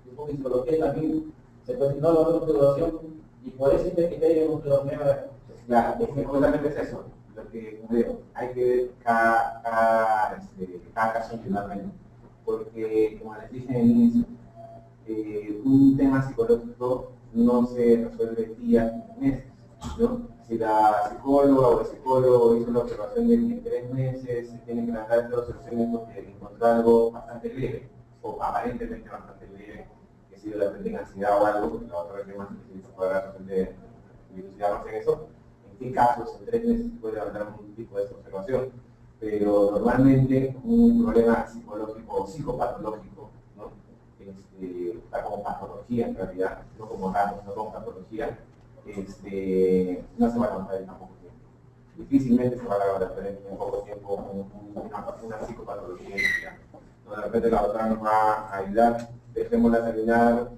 supongo que psicología también se puede no levantó la observación y por ese criterio no se lo mejora. Claro, justamente es eso. Lo que hay que ver cada caso individualmente, porque como les dije en el inicio, un tema psicológico no se resuelve días ni meses, ¿no? Si la psicóloga o el psicólogo hizo una observación de que en 3 meses se tiene que tratar de observaciones porque encontró algo bastante leve, o aparentemente bastante leve, que ha sido la de ansiedad o algo, porque la otra vez más específica para realmente dilucidarnos en eso. En qué casos en 3 meses se puede hablar un tipo de esta observación, pero normalmente un problema psicológico o psicopatológico, ¿no? Está como patología en realidad, no como rasgos, no como patología, no se va a aguantar en tan poco tiempo. Difícilmente se va a aguantar en poco tiempo una psicopatología. ¿No? De repente la otra nos va a ayudar, dejémosla terminar,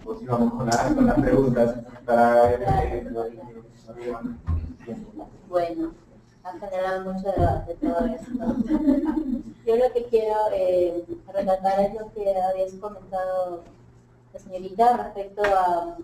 pues íbamos con las preguntas para ver Bueno, ha generado mucho debate todo esto. Yo lo que quiero recalcar es lo que habías comentado la señorita respecto a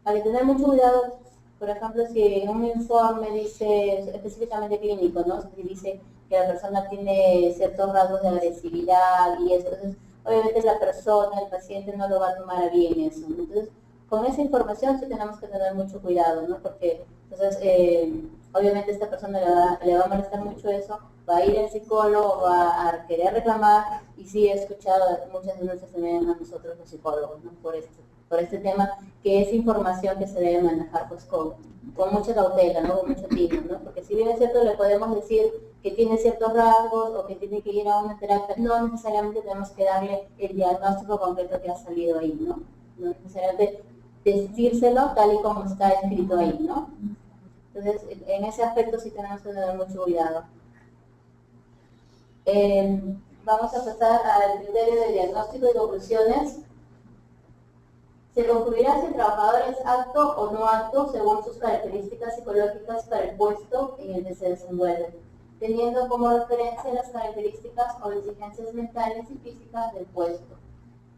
tener mucho cuidado. Por ejemplo, si en un informe dice, específicamente clínico, ¿no? Si dice que la persona tiene ciertos rasgos de agresividad y eso, entonces obviamente la persona, el paciente no lo va a tomar bien eso. Entonces, con esa información sí tenemos que tener mucho cuidado, ¿no? Porque entonces, obviamente esta persona le va a molestar mucho eso, va a ir al psicólogo, va a querer reclamar, y sí he escuchado muchas denuncias también a nosotros los psicólogos, ¿no? Por este tema, que es información que se debe manejar pues con mucha cautela, ¿no? Con mucho tino, ¿no? Porque si bien es cierto, le podemos decir que tiene ciertos rasgos o que tiene que ir a una terapia, no necesariamente tenemos que darle el diagnóstico concreto que ha salido ahí, ¿no? No necesariamente decírselo tal y como está escrito ahí, ¿no? Entonces, en ese aspecto sí tenemos que tener mucho cuidado. Vamos a pasar al criterio de diagnóstico y conclusiones. Se concluirá si el trabajador es apto o no apto según sus características psicológicas para el puesto en el que se desenvuelve, teniendo como referencia las características o exigencias mentales y físicas del puesto.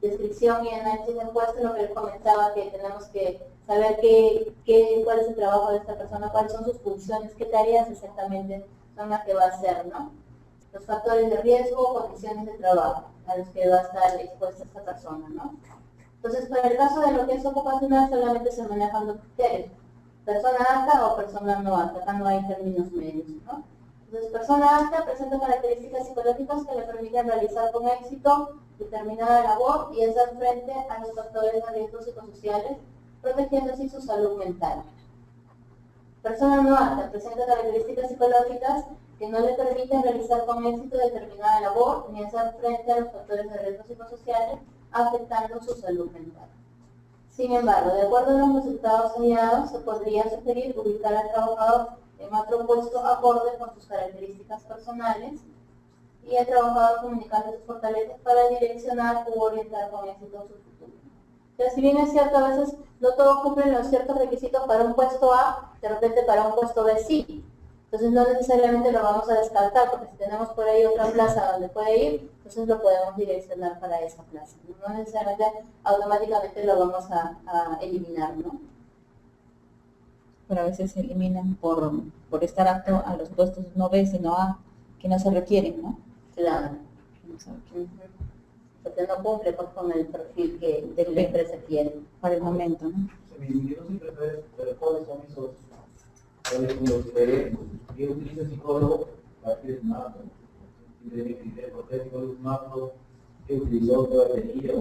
Descripción y análisis del puesto, lo que él comentaba, que tenemos que saber cuál es el trabajo de esta persona, cuáles son sus funciones, qué tareas exactamente son las que va a hacer, ¿no? Los factores de riesgo o condiciones de trabajo a los que va a estar expuesta esta persona, ¿no? Entonces, para el caso de lo que es ocupacional, solamente se manejan 2 criterios: persona apta o persona no apta. Acá no hay términos medios, ¿no? Entonces, persona apta presenta características psicológicas que le permiten realizar con éxito determinada labor y hacer frente a los factores de riesgo psicosociales, protegiendo así su salud mental. Persona no apta presenta características psicológicas que no le permiten realizar con éxito determinada labor ni hacer frente a los factores de riesgo psicosociales, afectando su salud mental. Sin embargo, de acuerdo a los resultados hallados, se podría sugerir ubicar al trabajador en otro puesto acorde con sus características personales y al trabajador comunicarle sus fortalezas para direccionar u orientar con éxito su futuro. Entonces, si bien es cierto, a veces no todos cumplen los ciertos requisitos para un puesto A, de repente para un puesto B sí. Entonces no necesariamente lo vamos a descartar, porque si tenemos por ahí otra plaza donde puede ir, entonces lo podemos direccionar para esa plaza. No necesariamente automáticamente lo vamos a eliminar, ¿no? Pero a veces se eliminan por estar apto a los puestos no B, sino A, que no se requieren, ¿no? Claro. Porque no cumple pues, con el perfil que la empresa quiere. Para el momento, ¿no? Yo no siempre sé cuáles son ¿Cuál es lo que utiliza el psicólogo para que es un acto? ¿Tiene que criterio protético de un acto? ¿Qué utilizó? ¿Qué batería?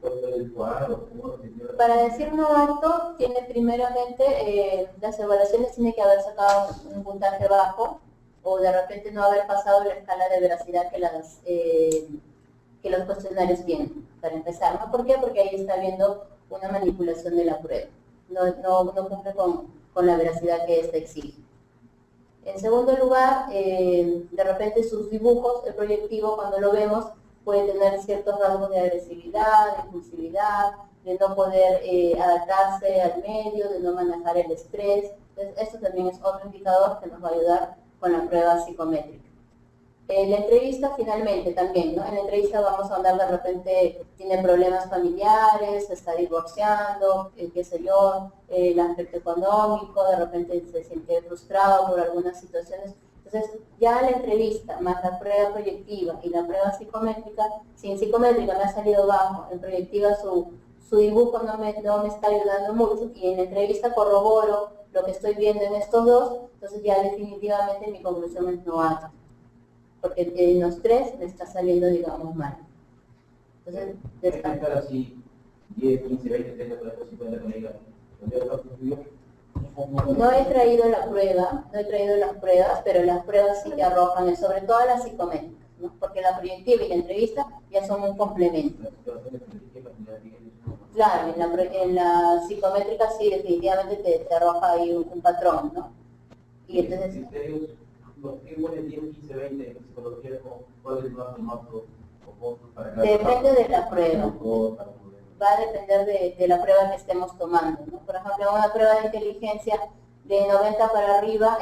¿Cuál fue el cuadro? Para decir no apto, tiene primeramente, las evaluaciones tiene que haber sacado un puntaje bajo o de repente no haber pasado la escala de veracidad que los cuestionarios tienen, para empezar, ¿no? ¿Por qué? Porque ahí está habiendo una manipulación de la prueba, no cumple con la veracidad que ésta exige. En segundo lugar, de repente sus dibujos, el proyectivo, cuando lo vemos, puede tener ciertos rasgos de agresividad, de impulsividad, de no poder adaptarse al medio, de no manejar el estrés. Entonces, esto también es otro indicador que nos va a ayudar con la prueba psicométrica. En la entrevista, finalmente, también, ¿no? En la entrevista vamos a hablar, de repente, tiene problemas familiares, se está divorciando, qué sé yo, el aspecto económico, de repente se siente frustrado por algunas situaciones. Entonces, ya la entrevista, más la prueba proyectiva y la prueba psicométrica, si en psicométrica me ha salido bajo, en proyectiva su dibujo no me está ayudando mucho, y en la entrevista corroboro lo que estoy viendo en estos dos, entonces ya definitivamente mi conclusión es no apto, porque en los tres me está saliendo, digamos, mal. Entonces, estar así 10, 15, 20, 30, 40, 50 conmigo. No he traído la prueba, no he traído las pruebas, pero las pruebas sí que arrojan, sobre todo las psicométricas, ¿no? Porque la proyectiva y la entrevista ya son un complemento. Claro, en la psicométrica sí, definitivamente te arroja ahí un patrón, ¿no? Y entonces... Depende de la prueba. Va a depender de la prueba que estemos tomando, ¿no? Por ejemplo, una prueba de inteligencia de 90 para arriba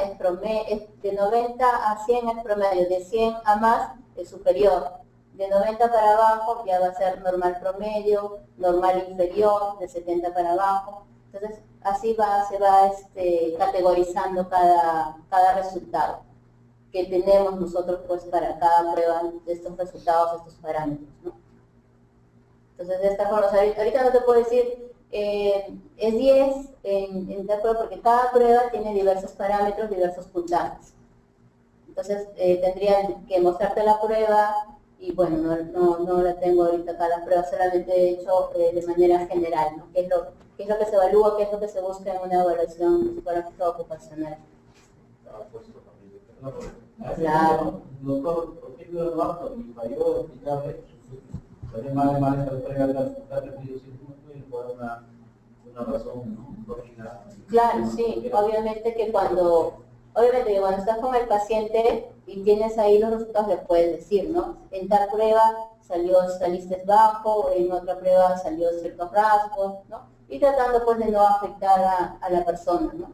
es de 90 a 100 es promedio, de 100 a más es superior. De 90 para abajo ya va a ser normal promedio, normal inferior, de 70 para abajo. Entonces, así se va categorizando cada resultado que tenemos nosotros pues para cada prueba de estos resultados, estos parámetros, ¿no? Entonces, de esta forma, ahorita no te puedo decir, es 10 en tal prueba, porque cada prueba tiene diversos parámetros, diversos puntajes. Entonces, tendrían que mostrarte la prueba, y bueno, no la tengo ahorita acá la prueba, solamente he hecho de manera general, ¿no? ¿Qué es lo que se evalúa, qué es lo que se busca en una evaluación psicológica ocupacional? Claro. Doctor, ¿por qué no lo apto? Y falló explicarle, mal esta prueba de la repetido por una razón lógica. Claro, sí, obviamente que cuando estás con el paciente y tienes ahí los resultados, le puedes decir, ¿no? En tal prueba saliste bajo, en otra prueba salió ciertos rasgos, ¿no? Y tratando pues de no afectar a la persona, ¿no?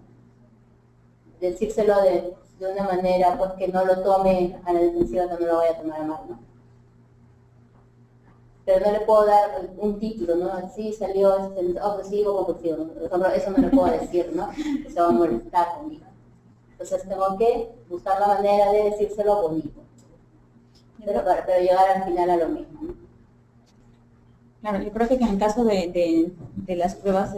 Decírselo de una manera pues que no lo tome a la defensiva, que no lo vaya a tomar a mal, ¿no? Pero no le puedo dar un título, ¿no? Así salió obsesivo compulsivo, eso no le puedo decir, ¿no? Se va a molestar conmigo. Entonces tengo que buscar la manera de decírselo bonito, pero llegar al final a lo mismo, ¿no? Claro, yo creo que en el caso de las pruebas,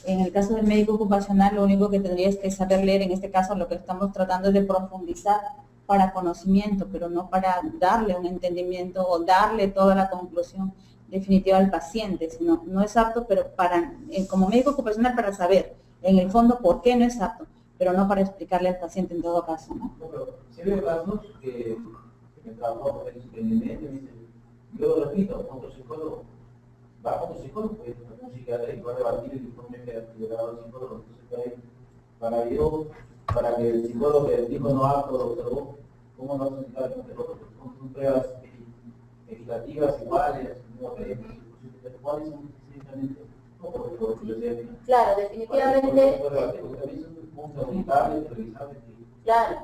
en el caso del médico ocupacional, lo único que tendrías que saber leer, en este caso lo que estamos tratando es de profundizar para conocimiento, pero no para darle un entendimiento o darle toda la conclusión definitiva al paciente, sino no es apto, pero como médico ocupacional para saber en el fondo por qué no es apto, pero no para explicarle al paciente en todo caso, ¿no? Pero si veo casos que me trabajó en el medio, yo lo repito, otro psicólogo, va con un psicólogo, pues un psiquiatra y va a debatir el informe que ha llegado al psicólogo. Entonces, para que el psicólogo que dijo no apto lo observó, ¿cómo no se sabe? Son pruebas equitativas, iguales, ¿cuáles son precisamente? Claro, definitivamente. Claro.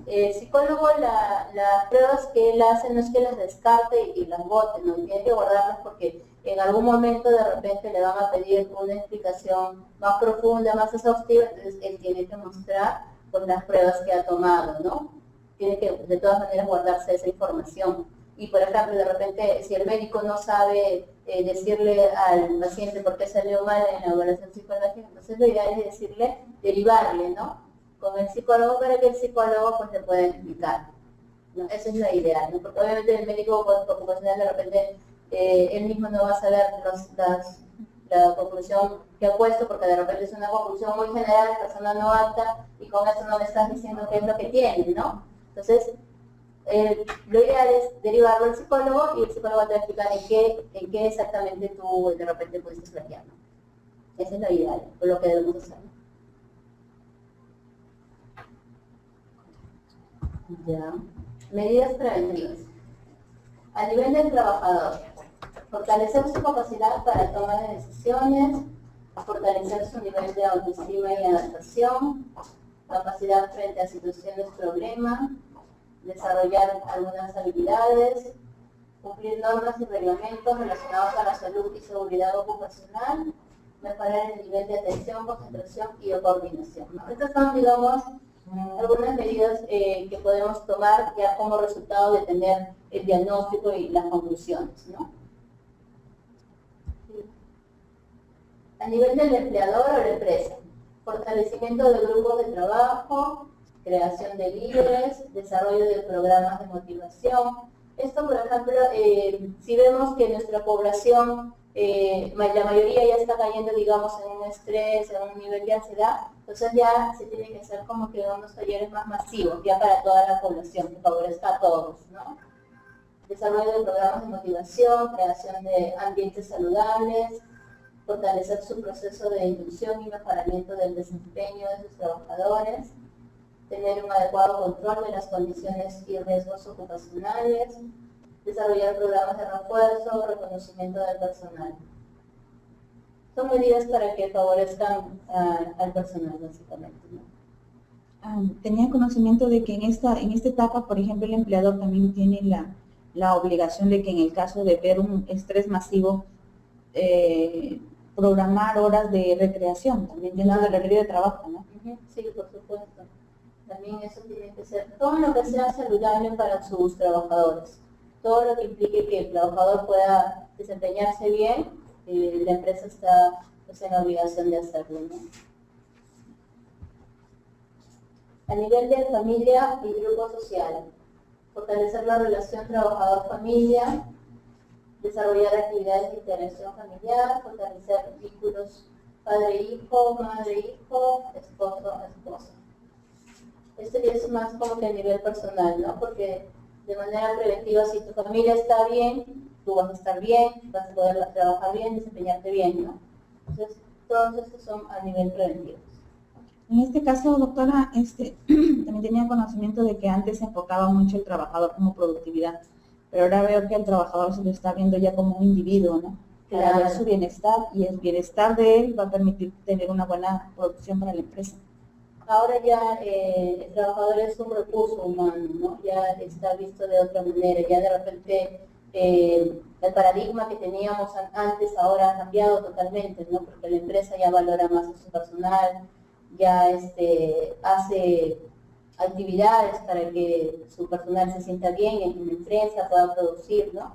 El psicólogo, las pruebas que él hace no es que las descarte y las bote, no tiene que guardarlas porque en algún momento de repente le van a pedir una explicación más profunda, más exhaustiva, entonces él tiene que mostrar pues, las pruebas que ha tomado, ¿no? Tiene que de todas maneras guardarse esa información. y por ejemplo de repente si el médico no sabe decirle al paciente por qué salió mal en la evaluación psicológica, entonces lo ideal es decirle, derivarle, ¿no? Con el psicólogo para que el psicólogo pues le pueda explicar, ¿no? Esa es la ideal, ¿no? Porque obviamente el médico ocupacional de repente él mismo no va a saber la conclusión que ha puesto, porque de repente es una conclusión muy general, la persona no apta, y con eso no le estás diciendo qué es lo que tiene, ¿no? Entonces, lo ideal es derivarlo al psicólogo y el psicólogo te va a explicar en qué exactamente tú de repente pudiste flaquear, ¿no? Eso es lo ideal, por lo que debemos hacer. Ya. Medidas preventivas. A nivel del trabajador, fortalecer su capacidad para toma de decisiones, fortalecer su nivel de autoestima y adaptación, capacidad frente a situaciones problema, desarrollar algunas habilidades, cumplir normas y reglamentos relacionados a la salud y seguridad ocupacional, mejorar el nivel de atención, concentración y de coordinación, ¿no? Estas son, digamos, algunas medidas que podemos tomar ya como resultado de tener el diagnóstico y las conclusiones, ¿no? A nivel del empleador o la empresa, fortalecimiento de grupos de trabajo, creación de líderes, desarrollo de programas de motivación. Esto, por ejemplo, si vemos que nuestra población, la mayoría ya está cayendo, digamos, en un estrés, en un nivel de ansiedad, entonces ya se tiene que hacer como que unos talleres más masivos, ya para toda la población, que favorezca a todos, ¿no? Desarrollo de programas de motivación, creación de ambientes saludables, fortalecer su proceso de inducción y mejoramiento del desempeño de sus trabajadores, tener un adecuado control de las condiciones y riesgos ocupacionales, desarrollar programas de refuerzo, reconocimiento del personal. Son medidas para que favorezcan al personal, básicamente, ¿no? Tenía conocimiento de que en esta etapa, por ejemplo, el empleador también tiene la obligación de que en el caso de ver un estrés masivo, programar horas de recreación, también dentro del horario de trabajo, ¿no? Sí, por supuesto. También eso tiene que ser, todo lo que sea saludable para sus trabajadores, todo lo que implique que el trabajador pueda desempeñarse bien, la empresa está pues, en la obligación de hacerlo, ¿no? A nivel de familia y grupo social, fortalecer la relación trabajador-familia, desarrollar actividades de interacción familiar, fortalecer vínculos padre-hijo, madre-hijo, esposo-esposa. Esto ya es más como que a nivel personal, ¿no? Porque de manera preventiva, si tu familia está bien, tú vas a estar bien, vas a poder trabajar bien, desempeñarte bien, ¿no? Entonces, todos estos son a nivel preventivo. En este caso, doctora, también tenía conocimiento de que antes se enfocaba mucho el trabajador como productividad, pero ahora veo que el trabajador se lo está viendo ya como un individuo, ¿no? Para ver su bienestar, y el bienestar de él va a permitir tener una buena producción para la empresa. Ahora ya el trabajador es un recurso humano, ¿no? Ya está visto de otra manera, ya de repente el paradigma que teníamos antes ahora ha cambiado totalmente, ¿no? Porque la empresa ya valora más a su personal, ya hace actividades para que su personal se sienta bien en la empresa, pueda producir, ¿no?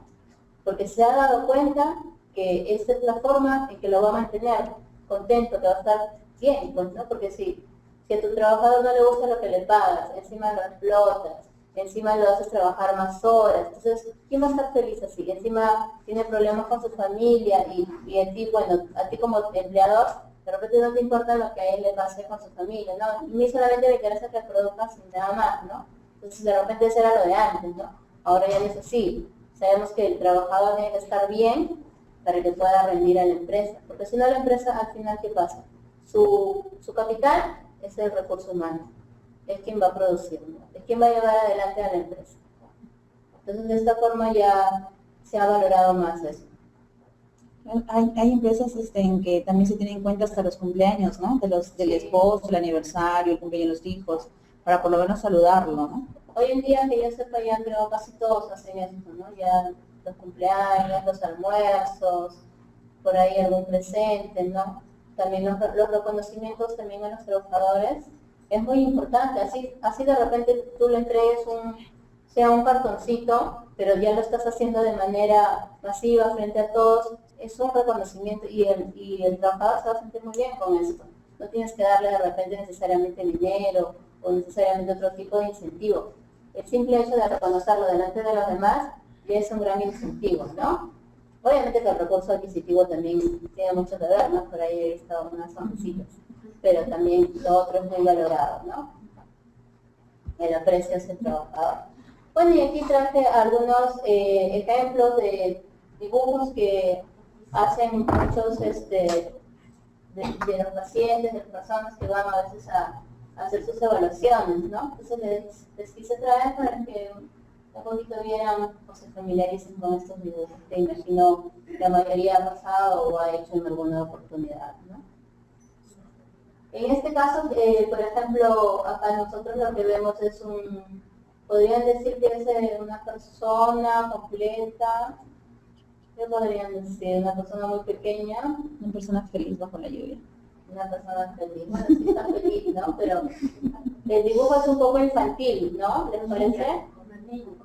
Porque se ha dado cuenta que esta es la forma en que lo va a mantener contento, que va a estar bien, pues, ¿no? Porque si a tu trabajador no le gusta lo que le pagas, encima lo explotas, encima lo haces trabajar más horas, entonces, ¿quién va a estar feliz así? Encima tiene problemas con su familia y a ti, bueno, a ti como empleador, de repente no te importa lo que a él le pase con su familia, ¿no? A mí solamente me interesa que produzcas y nada más, ¿no? Entonces, de repente eso era lo de antes, ¿no? Ahora ya no es así. Sabemos que el trabajador tiene que estar bien para que pueda rendir a la empresa, porque si no la empresa, al final, ¿qué pasa? Su capital es el recurso humano, es quien va a producir, ¿no? Es quien va a llevar adelante a la empresa. Entonces, de esta forma ya se ha valorado más eso. Hay empresas en que también se tienen en cuenta hasta los cumpleaños, ¿no? Del esposo, el aniversario, el cumpleaños de los hijos, para por lo menos saludarlo, ¿no? Hoy en día, que yo sepa, ya creo casi todos hacen esto, ¿no? Ya los cumpleaños, los almuerzos, por ahí algún presente, ¿no? También los reconocimientos también a los trabajadores es muy importante. Así de repente tú le entregues un cartoncito, pero ya lo estás haciendo de manera masiva frente a todos, es un reconocimiento y el trabajador se va a sentir muy bien con esto. No tienes que darle de repente necesariamente dinero o necesariamente otro tipo de incentivo. El simple hecho de reconocerlo delante de los demás ya es un gran incentivo, ¿no? Obviamente que el recurso adquisitivo también tiene mucho que ver, ¿no? Por ahí he visto unas sonrisitas, pero también lo otro es muy valorado, ¿no? El aprecio hacia el trabajador. Bueno, y aquí traje algunos ejemplos de dibujos que hacen muchos de los pacientes, de las personas que van a veces a hacer sus evaluaciones, ¿no? Entonces les quise traer para que un poquito vieran o se familiaricen con estos dibujos que imagino la mayoría ha pasado o ha hecho en alguna oportunidad, ¿no? En este caso, por ejemplo, acá nosotros lo que vemos es podrían decir que es una persona completa. ¿Qué podrían decir? Una persona muy pequeña. Una persona feliz bajo la lluvia. Una persona feliz. Bueno, sí está feliz, ¿no? Pero el dibujo es un poco infantil, ¿no? ¿Les parece?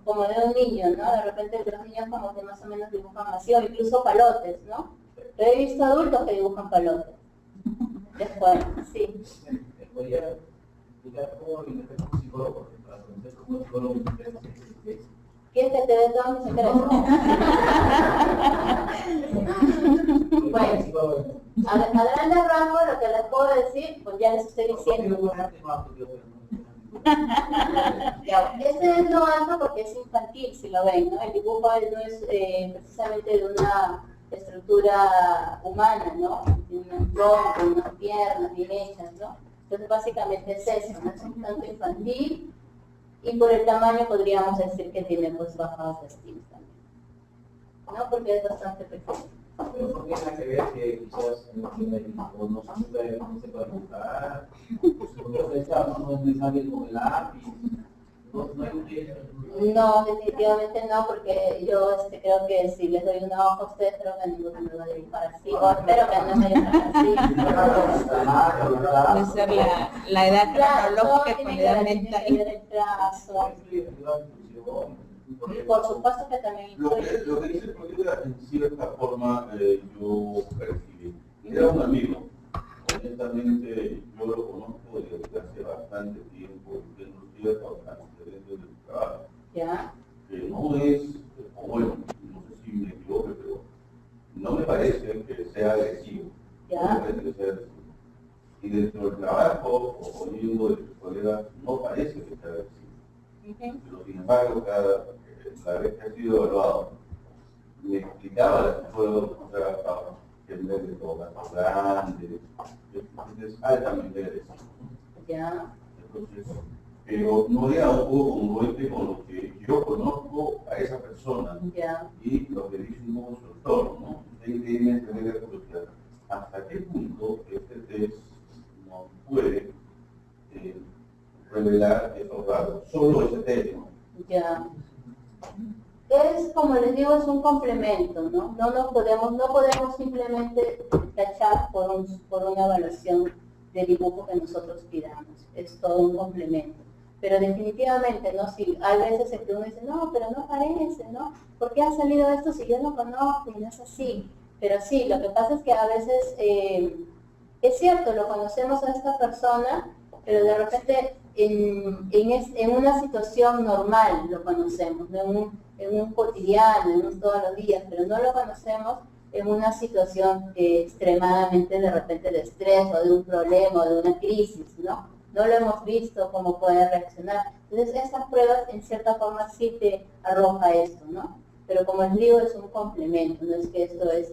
Como de un niño, ¿no? De repente los niños como que más o menos dibujan así, o incluso palotes, ¿no? Pero he visto adultos que dibujan palotes. Después, sí. Podría explicar cómo lo interpreta un psicólogo, para conocer cómo el psicólogo interpreta. ¿Quieres que te dé todo mi secreto? Bueno, a grandes rasgos lo que les puedo decir, pues ya les estoy diciendo. Este es lo alto porque es infantil, si lo ven, ¿no? El dibujo no es precisamente de una estructura humana, ¿no? Tiene un tronco, unas piernas bien hechas, ¿no? Entonces básicamente es eso, ¿no? Es un tanto infantil y por el tamaño podríamos decir que tiene pues baja autoestima también, ¿no? Porque es bastante pequeño. Pero no tiene nada que ver que quizás no se puede comparar, no es necesario con el lápiz, no, definitivamente no, porque yo creo que si les doy una hoja a ustedes, creo que ninguno me va a dibujar así, o espero que no me dibujen así. Puede ser la edad cronológica con la edad mental. El trazo. Por supuesto que también Lo que dice el colega, en cierta forma, yo percibí. Era un amigo. Honestamente, yo lo conozco desde hace bastante tiempo, que nos lleva trabajando desde el trabajo. ¿Ya? Que no es, o bueno, no sé si me equivoco, pero no me parece que sea agresivo. ¿Ya? No me parece que sea agresivo. Y dentro del trabajo, o oyendo de sus colegas, no parece que sea agresivo. Pero sin embargo, cada vez que ha sido evaluado, me explicaba la puedo que en vez de tocar grande, es altamente agresivo. ¿Ya? Entonces, pero no era un poco congruente con lo que yo conozco a esa persona ¿Ya? y lo que dice un poco su entorno, ¿no? Hay que entender la curiosidad. ¿Hasta qué punto este test no puede revelar esos rasgos? Solo ese test, ¿no? Ya. Es, como les digo, es un complemento, ¿no? No podemos simplemente tachar por una evaluación de dibujo que nosotros pidamos. Es todo un complemento. Pero definitivamente, ¿no? Si hay veces en que uno dice, no, pero no parece, ¿no? ¿Por qué ha salido esto si yo no conozco y no es así? Pero sí, lo que pasa es que a veces, es cierto, lo conocemos a esta persona, pero de repente en una situación normal lo conocemos, ¿no? En un cotidiano, en un todos los días, pero no lo conocemos en una situación extremadamente de repente de estrés o de un problema o de una crisis, ¿no? No lo hemos visto cómo puede reaccionar. Entonces esas pruebas en cierta forma sí te arroja esto, ¿no? Pero como les digo, es un complemento, no es que esto es,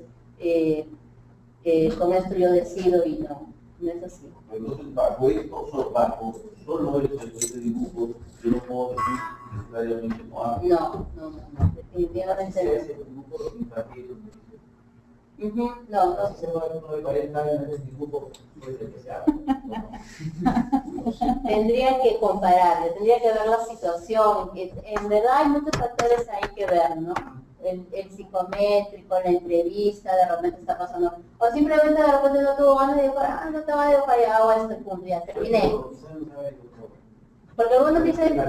con esto yo decido y no es así. Entonces, bajo solo ese dibujo, yo no puedo decir necesariamente no hago. No, definitivamente no. Si se va uno de 40 años en ese dibujo, puede ser que sea. Tendría que compararle, tendría que ver la situación. En verdad hay muchos factores ahí que ver, ¿no? El psicométrico, la entrevista, de repente está pasando. O simplemente de repente no tuvo ganas de dibujar, no te va a dibujar, ya hago este punto, ya terminé. Porque algunos dicen,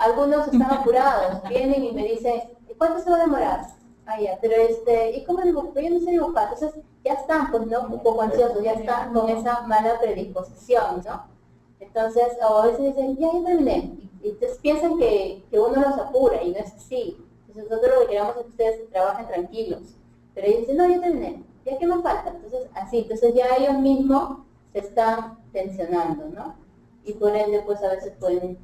Algunos están apurados, vienen y me dicen, ¿cuánto se va a demorar? Ah, ya, pero ¿y cómo dibujo? Yo no sé dibujar, entonces ya están, pues, ¿no? Un poco ansiosos, ya están con esa mala predisposición, ¿no? Entonces, o a veces dicen, ya terminé, y entonces piensan que uno los apura, y no es así. Entonces nosotros lo que queremos es que ustedes trabajen tranquilos, pero ellos dicen, no, ya terminé, ¿ya qué me falta? Entonces, así, entonces ya ellos mismos se están tensionando, ¿no? Y por ende, pues, a veces pueden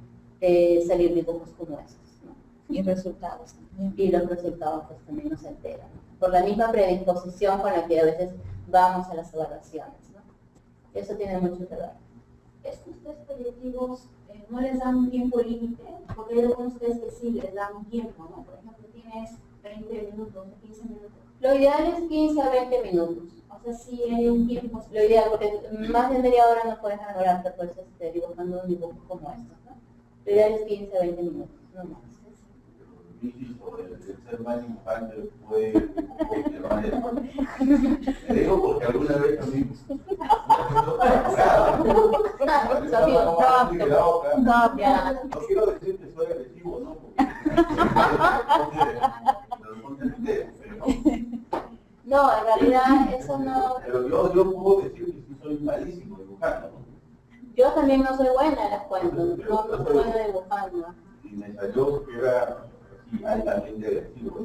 salir dibujos como esos, ¿no? Y resultados también. Y los resultados pues también nos alteran, ¿no? Por la misma predisposición con la que a veces vamos a las evaluaciones, ¿no? Eso tiene mucho que ver. Es que ustedes proyectivos no les dan un tiempo límite, porque hay algunos ustedes que sí les dan un tiempo, ¿no? Por ejemplo, tienes 20 minutos o 15 minutos. Lo ideal es 15 a 20 minutos. O sea, sí hay un tiempo. Lo ideal, porque más de media hora no puedes demorarte pues, dibujando un dibujo como este, ¿no? Lo ideal es 15 a 20 minutos, no más. El ser más infante puede llevar eso. Te digo porque alguna vez a mí no quiero decir que soy agresivo, ¿no? No, en realidad eso no... Pero yo puedo decir que sí soy malísimo dibujando, ¿no? Yo también no soy buena, les cuento, no soy buena dibujando. Y me salió que era así altamente agresivo.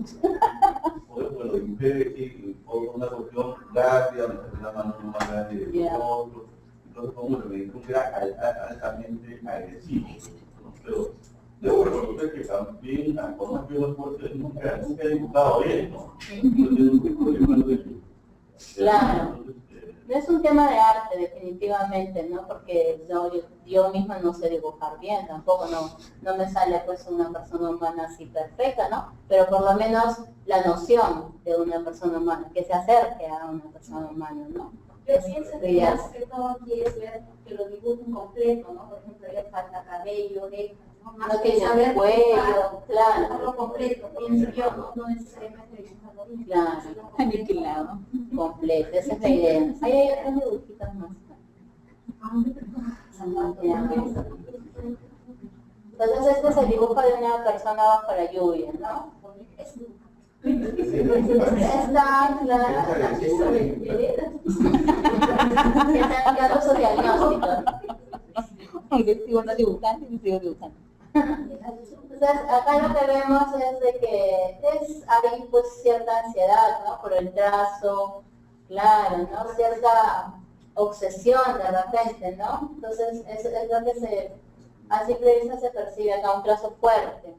Por eso lo dibujé, sí, por una cuestión rápida, me salió la mano más grande de otro. Entonces, como me dijo que era altamente agresivo, ¿no? Pero debo reconocer que también, por más que uno fuerte, nunca he dibujado bien, ¿no? Yo tengo un problema de eso. Claro. No es un tema de arte, definitivamente, ¿no? Porque yo misma no sé dibujar bien, tampoco no me sale pues una persona humana así perfecta, ¿no? Pero por lo menos la noción de una persona humana, que se acerque a una persona humana, ¿no? Yo pienso que más que todo quieres ver que lo dibujen completo, ¿no? Por ejemplo, le falta cabello, orejas, no tiene saber cuello, claro. Algo completo, pienso yo, no necesariamente dibujarlo bien. Claro, Aniquilado. completo, esa es la idea. Ahí hay otras dibujitas más. Entonces este es el dibujo de una persona bajo la lluvia, ¿no? Está claro. Están claros sus diagnósticos. Agresivo no dibujante, agresivo dibujante. Entonces, acá lo que vemos es de que hay pues cierta ansiedad, ¿no? Por el trazo, claro, ¿no? Cierta obsesión de repente, ¿no? Entonces, es lo que a simple vista se percibe acá, un trazo fuerte.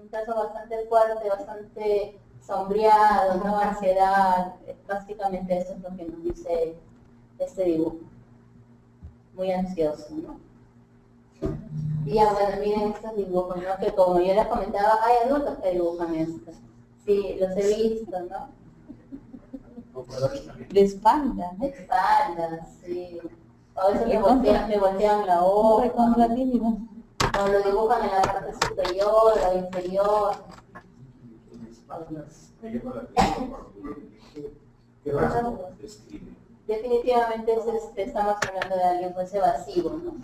Un trazo bastante fuerte, bastante sombreado, ¿no? Ansiedad, básicamente eso es lo que nos dice este dibujo. Muy ansioso, ¿no? Y ya, bueno, miren estos dibujos, ¿no? Que como yo les comentaba, hay adultos que dibujan esto. Sí, los he visto, ¿no? De espalda, ¿no? De espaldas, sí. A veces me voltean la hoja. Recontra tímida. O lo dibujan en la parte superior o inferior. Definitivamente estamos hablando de alguien pues evasivo, ¿no?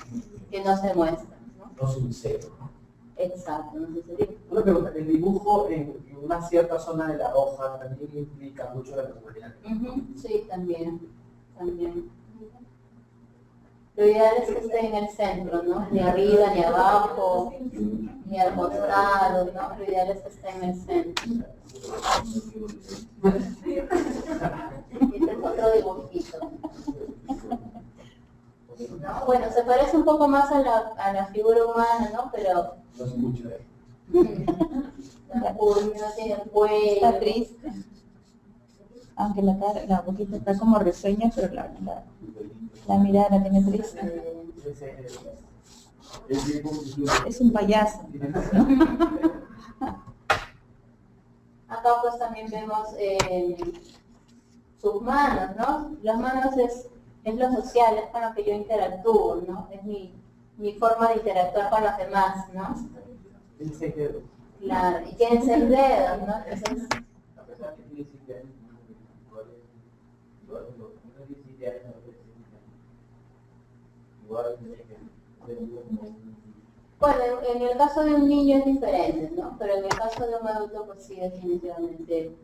Que no se muestra, ¿no? No sincero. Exacto, no sé si Una pregunta, el dibujo en una cierta zona de la hoja también implica mucho la personalidad. Sí, también. Lo ideal es que esté en el centro, ¿no? Ni arriba, ni abajo, ni al costado, ¿no? Lo ideal es que esté en el centro. Y este es otro dibujito. No, bueno, se parece un poco más a la figura humana, ¿no? Pero No se escucha. la puño, tiene el cuello. Está triste. Aunque la boquita está como risueña, pero la mirada la tiene triste. Es un payaso. Acá pues también vemos sus manos, ¿no? Las manos es lo social, es con lo que yo interactúo, ¿no? Es mi forma de interactuar con los demás, ¿no? Claro, y tienen 6 dedos, ¿no? Entonces, Bueno, en el caso de un niño es diferente, ¿no? Pero en el caso de un adulto, pues sí, definitivamente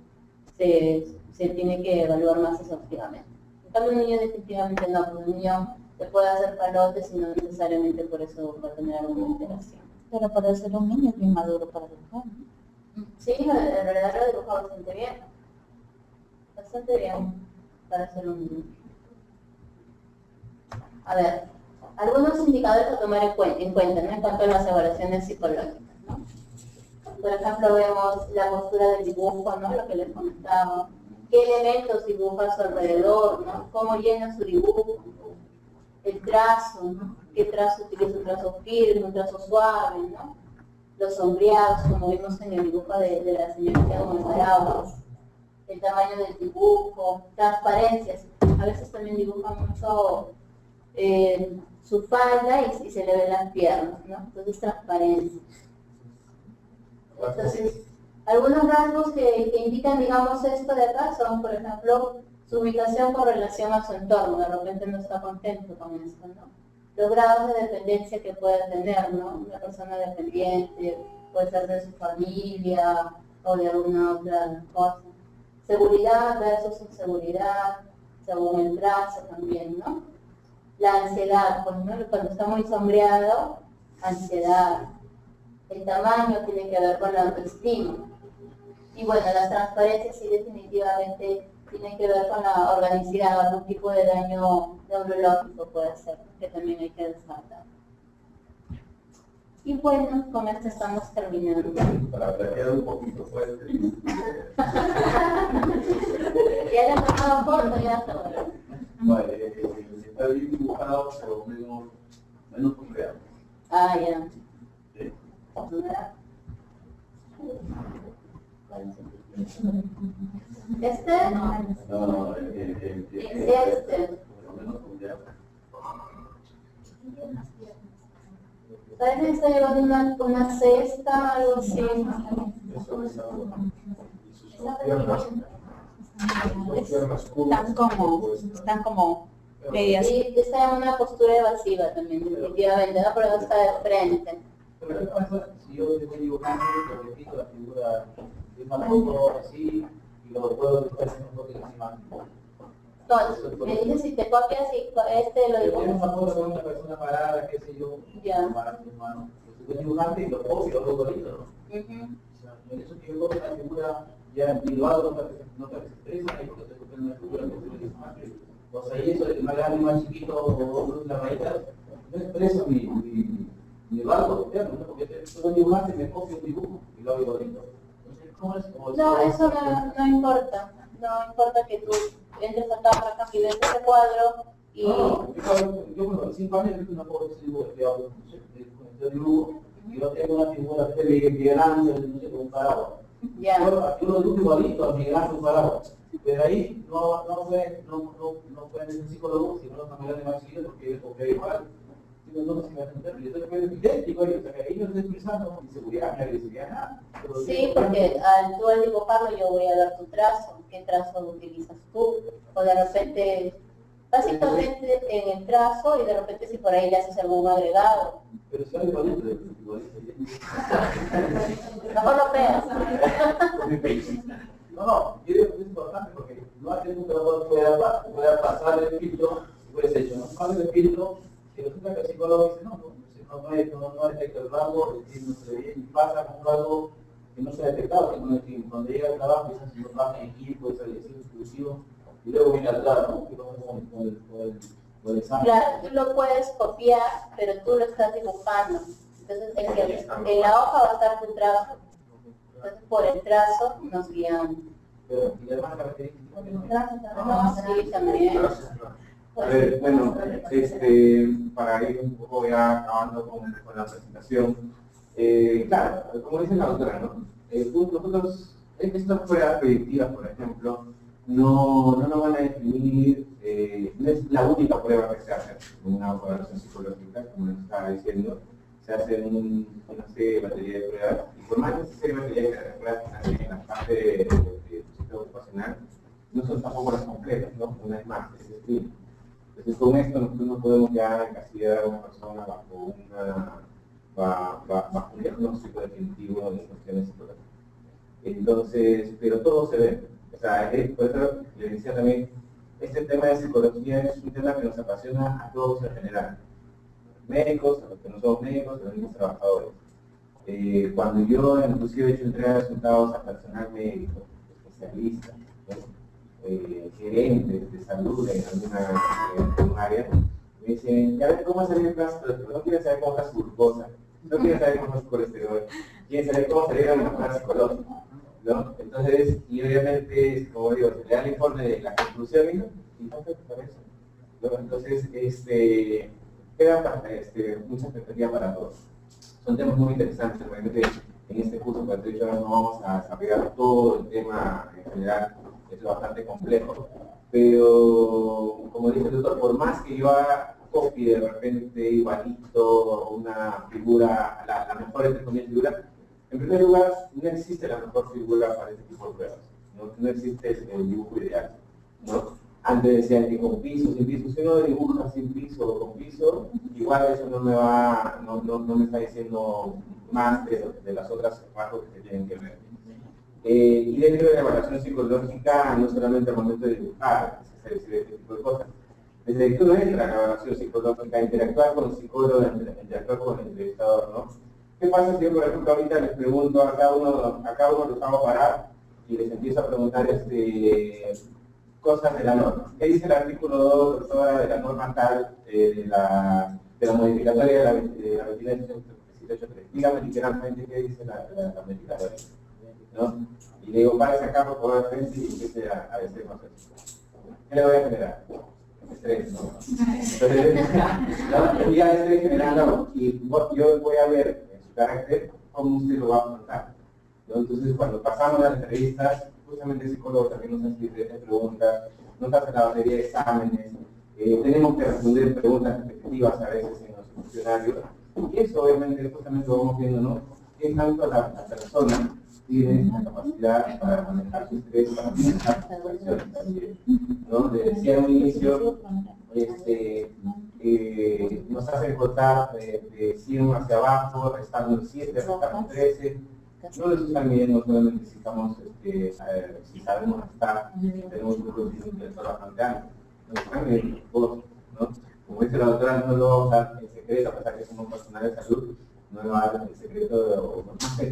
se tiene que evaluar más exhaustivamente. En cambio, un niño definitivamente no, porque un niño te puede hacer palotes y no necesariamente por eso va a tener alguna alteración. Pero para ser un niño es bien maduro para dibujar, ¿no? Sí, en realidad lo dibuja bastante bien. Bastante bien para ser un niño. A ver, algunos indicadores a tomar en cuenta, ¿no? En cuanto a las evaluaciones psicológicas, ¿no? Por ejemplo, vemos la postura del dibujo, ¿no? Lo que les comentaba. ¿Qué elementos dibuja a su alrededor, ¿no? ¿Cómo llena su dibujo? El trazo, ¿no? ¿Qué trazo utiliza? Un trazo firme, un trazo suave, ¿no? Los sombreados, como vimos en el dibujo de la señorita con el paraguas. El tamaño del dibujo, transparencias. A veces también dibuja mucho su falda y se le ven las piernas, ¿no? Entonces, transparencia. Entonces, algunos rasgos que indican, digamos, esto de acá son, por ejemplo, su ubicación con relación a su entorno. De repente no está contento con esto, ¿no? Los grados de dependencia que puede tener, ¿no? Una persona dependiente, puede ser de su familia o de alguna otra cosa. Seguridad versus inseguridad, según el trazo también, ¿no? La ansiedad, pues, ¿no? Cuando está muy sombreado, ansiedad. El tamaño tiene que ver con la autoestima. Y bueno, las transparencias sí definitivamente tienen que ver con la organicidad, algún tipo de daño neurológico puede ser, que también hay que descartar. Y bueno, con esto estamos terminando. Para planear un poquito fuerte. Ya le hemos dado corto, ya está bueno. Vale, está bien dibujado, pero menos completo. Ah, ya. ¿Sí? ¿Este? No, Este. menos completo. Parece que está llevando una cesta, algo así. Están como Y está en una postura evasiva también, definitivamente, ¿no? Pero no está de frente. Pero ¿qué pasa si yo estoy dibujando y repito la figura de una foto así y lo puedo dibujar en un toque encima? Entonces, me dices si te copias y este lo Yo tengo dibujas. una foto con una persona parada, qué sé yo, Ya. para tu mano. Yo estoy dibujando y lo copio, lo bonito, ¿no? Ujú. O sea, en eso que yo copio la figura ya individual, no te expresa, ahí porque estoy copiando una figura que estoy dibujando. O sea, y eso de más grande, más chiquito, o una rayita, no expresa mi rasgo interno, ¿no? Porque tú dibujaste, me copio un dibujo y lo hago bonito. Entonces, ¿cómo es? No, eso no importa. No importa que tú entres acá para acá y ves ese cuadro y... No, yo con 5 años he una foto de ese dibujo que hago, no sé, de dibujo, y yo tengo una figura de Miguel Ángel, no sé, con un paraguas. Ya. Yo lo dibujo igualito a Miguel Ángel, un paraguas. Pero ahí no fue en el psicólogo, sino los familiares más chiquitos, porque él copió igual. Yo no sé si me va a entender, yo estoy idéntico, o sea, que ahí no estoy expresando inseguridad, ni agresividad, nada. Sí, porque tú al dibujarlo yo voy a ver tu trazo, qué trazo utilizas tú, o de repente, básicamente en el trazo y de repente si por ahí le haces algún agregado. Pero si algo igualito, Mejor lo pegas. No, yo digo que es importante porque no hace que un trabajador pueda pasar el filtro y puedes hecho, no pasa el filtro, y resulta que el psicólogo dice, no detecta el rasgo, no se ve bien, y pasa con un rasgo que no se ha detectado, que cuando llega al trabajo es haciendo trabajo en equipo, es agresivo, exclusivo, y luego viene atrás, ¿no? Que vamos con el examen. Claro, tú lo puedes copiar, pero tú lo estás dibujando. Entonces en la hoja va a estar tu trazo. Entonces por el trazo nos guiamos. Pero, y además características, No, sí, también. A ver, bueno, para ir un poco ya acabando con la presentación, claro, como dice la doctora, ¿no? Nosotros, estas pruebas predictivas, por ejemplo, no nos van a definir, no es la única prueba que se hace en una evaluación psicológica, como nos estaba diciendo, se hace una serie de batería de pruebas, y por más que esa serie de batería de pruebas en la parte de sistema ocupacional, no son tampoco las completas, ¿no? Una vez más, es decir, entonces con esto nosotros no podemos ya encasillar a una persona bajo bajo un diagnóstico definitivo en cuestiones psicológicas. Entonces, pero todo se ve. O sea, por eso le decía también, este tema de psicología es un tema que nos apasiona a todos en general. Médicos, a los que no somos médicos, a los mismos trabajadores. Cuando yo inclusive he hecho entrega de resultados a personal médico, especialistas, gerentes de salud en alguna área, me dicen, ya ves cómo salir el plástico, pero no quieren saber cómo está su glucosa, no quieren saber cómo es su colesterol, quieren saber cómo salir a mejorar psicológico, ¿no? Entonces, y obviamente, como digo, se le da el informe de la conclusión y perfecto para eso, ¿no? Entonces, queda mucha expectativa para todos. Son temas muy interesantes, realmente en este curso, como te he dicho, no vamos a desarrollar todo el tema en general, es bastante complejo, pero como dice el doctor, por más que yo copie de repente igualito una figura, la mejor entre comillas figura, en primer lugar no existe la mejor figura para este tipo de pruebas, no existe el dibujo ideal, ¿no? Antes decían que con piso, sin piso, si uno dibuja sin piso o con piso, igual eso no me está diciendo más de las otras rasgos que se tienen que ver. Y dentro de la evaluación psicológica, no solamente al momento de dibujar, se decide este tipo de cosas. Desde que uno entra a la evaluación psicológica, interactuar con el psicólogo, interactuar con el entrevistador, ¿no? ¿Qué pasa si yo, por ejemplo, ahorita les pregunto a cada uno los hago parar y les empiezo a preguntar cosas de la norma? ¿Qué dice el artículo 2, doctora, de la norma tal, de la modificatoria de la 29.18.3? Dígame literalmente qué dice la modificatoria, ¿no? Y le digo, párese acá por favor frente y empiece a decir más cosas. ¿Qué le voy a generar? Estrés, ¿no? Entonces, ya estoy generando y yo voy a ver en su carácter cómo usted lo va a afrontar, ¿no? Entonces, cuando pasamos las entrevistas, justamente el psicólogo también nos hace preguntas, nos hace la batería de exámenes, tenemos que responder preguntas repetitivas a veces en los funcionarios, y eso obviamente justamente lo vamos viendo, ¿no? ¿Qué tanto la persona tiene la capacidad para manejar su estrés, para manejar sus acciones? ¿No? Le decía en un inicio, nos hacen contar de 100 hacia abajo, restando el 7, restando el 13. No les están midiendo solamente si estamos, si sabemos restar, si tenemos un coeficiente intelectual bastante alto. Nos están midiendo todos, ¿no? Como dice la doctora, no lo vamos a dar en secreto, a pesar que somos personal de salud, no lo vamos a dar en secreto,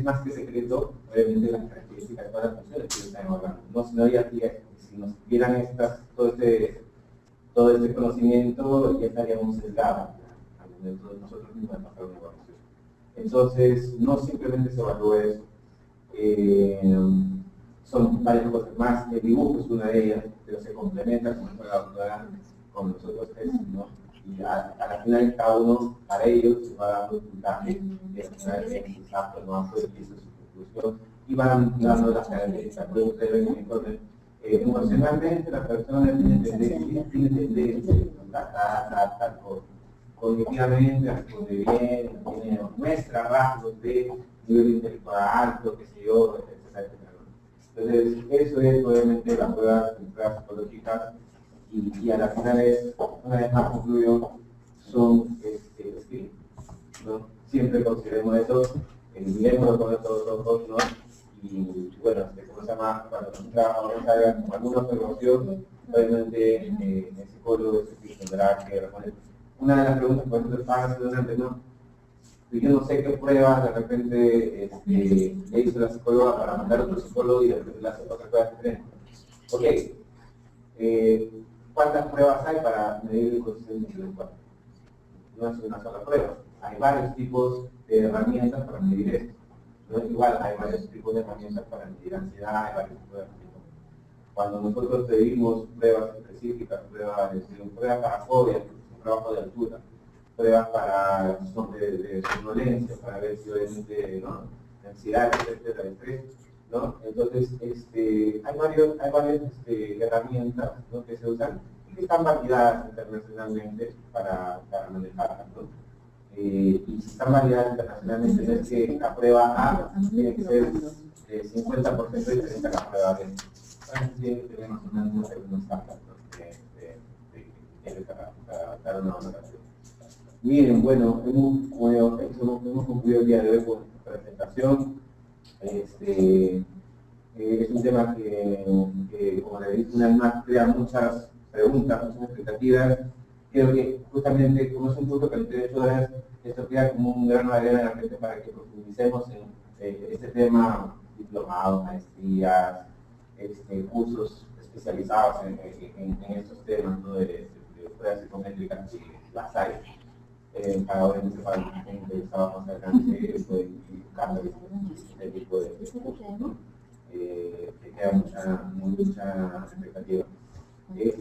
más que secreto, obviamente las características de todas las funciones que están evaluando. No, si no, si nos dieran todo este conocimiento, ya estaríamos sesgados dentro de nosotros mismos de pasar una evaluación. Entonces, no simplemente se evalúa eso, son varias cosas más. El dibujo es una de ellas, pero se complementa, como fue la doctora, con los otros test, ¿no? Y a la final cada uno, para ellos, se va dando un puntaje, y al final es apto, no apto, y eso es su conclusión, y van dando las características. Por eso ustedes ven en el informe, emocionalmente la persona tiene tendencia, cognitivamente responde bien, muestra rasgos de nivel intelectual alto, qué sé yo, etcétera. Entonces, eso es obviamente las pruebas psicológicas y a la final es, una vez más concluyo, son scripts, ¿no? Siempre consideremos eso, miremoslo con estos ojos, ¿no? Y bueno, ¿cómo se llama? Cuando nosotros hagan alguna observación, obviamente el psicólogo tendrá que responder. Una de las preguntas, por ejemplo, estaba haciendo antes, ¿no? Yo no sé qué pruebas de repente le hizo la psicóloga para mandar a otro psicólogo y de repente le hace otra prueba diferente. Ok, ¿cuántas pruebas hay para medir el coeficiente intelectual? No es una sola prueba. Hay varios tipos de herramientas para medir esto, ¿no? Igual hay varios tipos de herramientas para medir ansiedad, hay varios tipos de herramientas. Cuando nosotros pedimos pruebas específicas, pruebas para fobia, trabajo de altura, pruebas para de somnolencia, para ver si obviamente, ¿no? Ansiedad, etcétera, estrés, ¿no? Entonces, hay varias herramientas, ¿no? Que se usan y que están validadas internacionalmente para manejarlas, ¿no? Y si están validadas internacionalmente, no es que la prueba A tiene que ser 50% diferente a la prueba B. Tenemos unos estándares para dar una valoración. Miren, bueno, hemos concluido el día de hoy con esta presentación. Es un tema que, como le dije una vez más, crea muchas preguntas, muchas expectativas. Creo que justamente, como es un punto que 38 horas, esto queda como un grano de arena en la frente para que profundicemos en este tema, diplomados, maestrías, cursos especializados en estos temas, ¿no? de pruebas psicométricas, y las hay. Cada hora municipal interesado más adelante buscando este tipo de cursos, ¿no? Que queda mucha expectativa.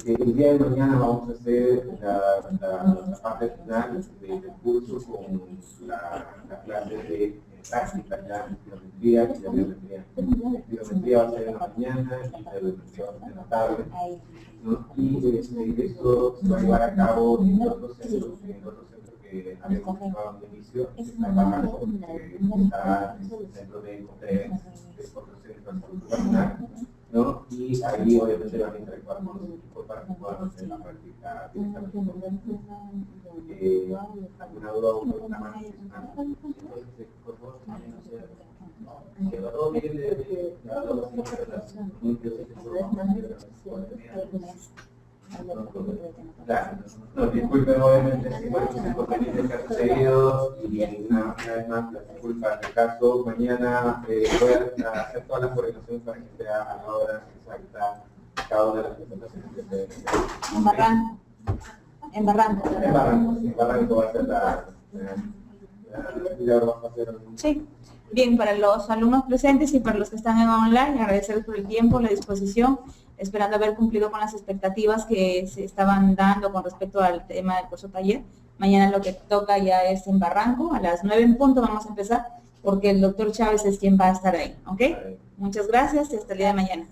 El día de mañana vamos a hacer la parte final del curso con la clase de práctica ya en biometría y de biometría. Biometría va a ser en la mañana y la biometría va a ser en la tarde, ¿no? Y esto se va a llevar a cabo en otros centros que habíamos mencionado al inicio, está en Barranco, está en el centro de conferencias, que es otro centro nacional, ¿no? Y ahí obviamente van a interactuar con los equipos para que puedan hacer la práctica directamente. ¿Alguna duda o pregunta más? Por favor, todo bien de claro, no, disculpen obviamente si por estos inconvenientes que han sucedido y una vez más las disculpas del caso. Mañana voy a hacer todas las coordinaciones para que sea a la hora exacta cada una de las presentaciones que se En Barranco. En Barranco. En Barranco va a ser la va a ser Sí. Bien, para los alumnos presentes y para los que están en online, agradecerles por el tiempo, la disposición, esperando haber cumplido con las expectativas que se estaban dando con respecto al tema del curso taller. Mañana lo que toca ya es en Barranco, a las 9 en punto vamos a empezar, porque el doctor Chávez es quien va a estar ahí, ¿ok? Muchas gracias y hasta el día de mañana.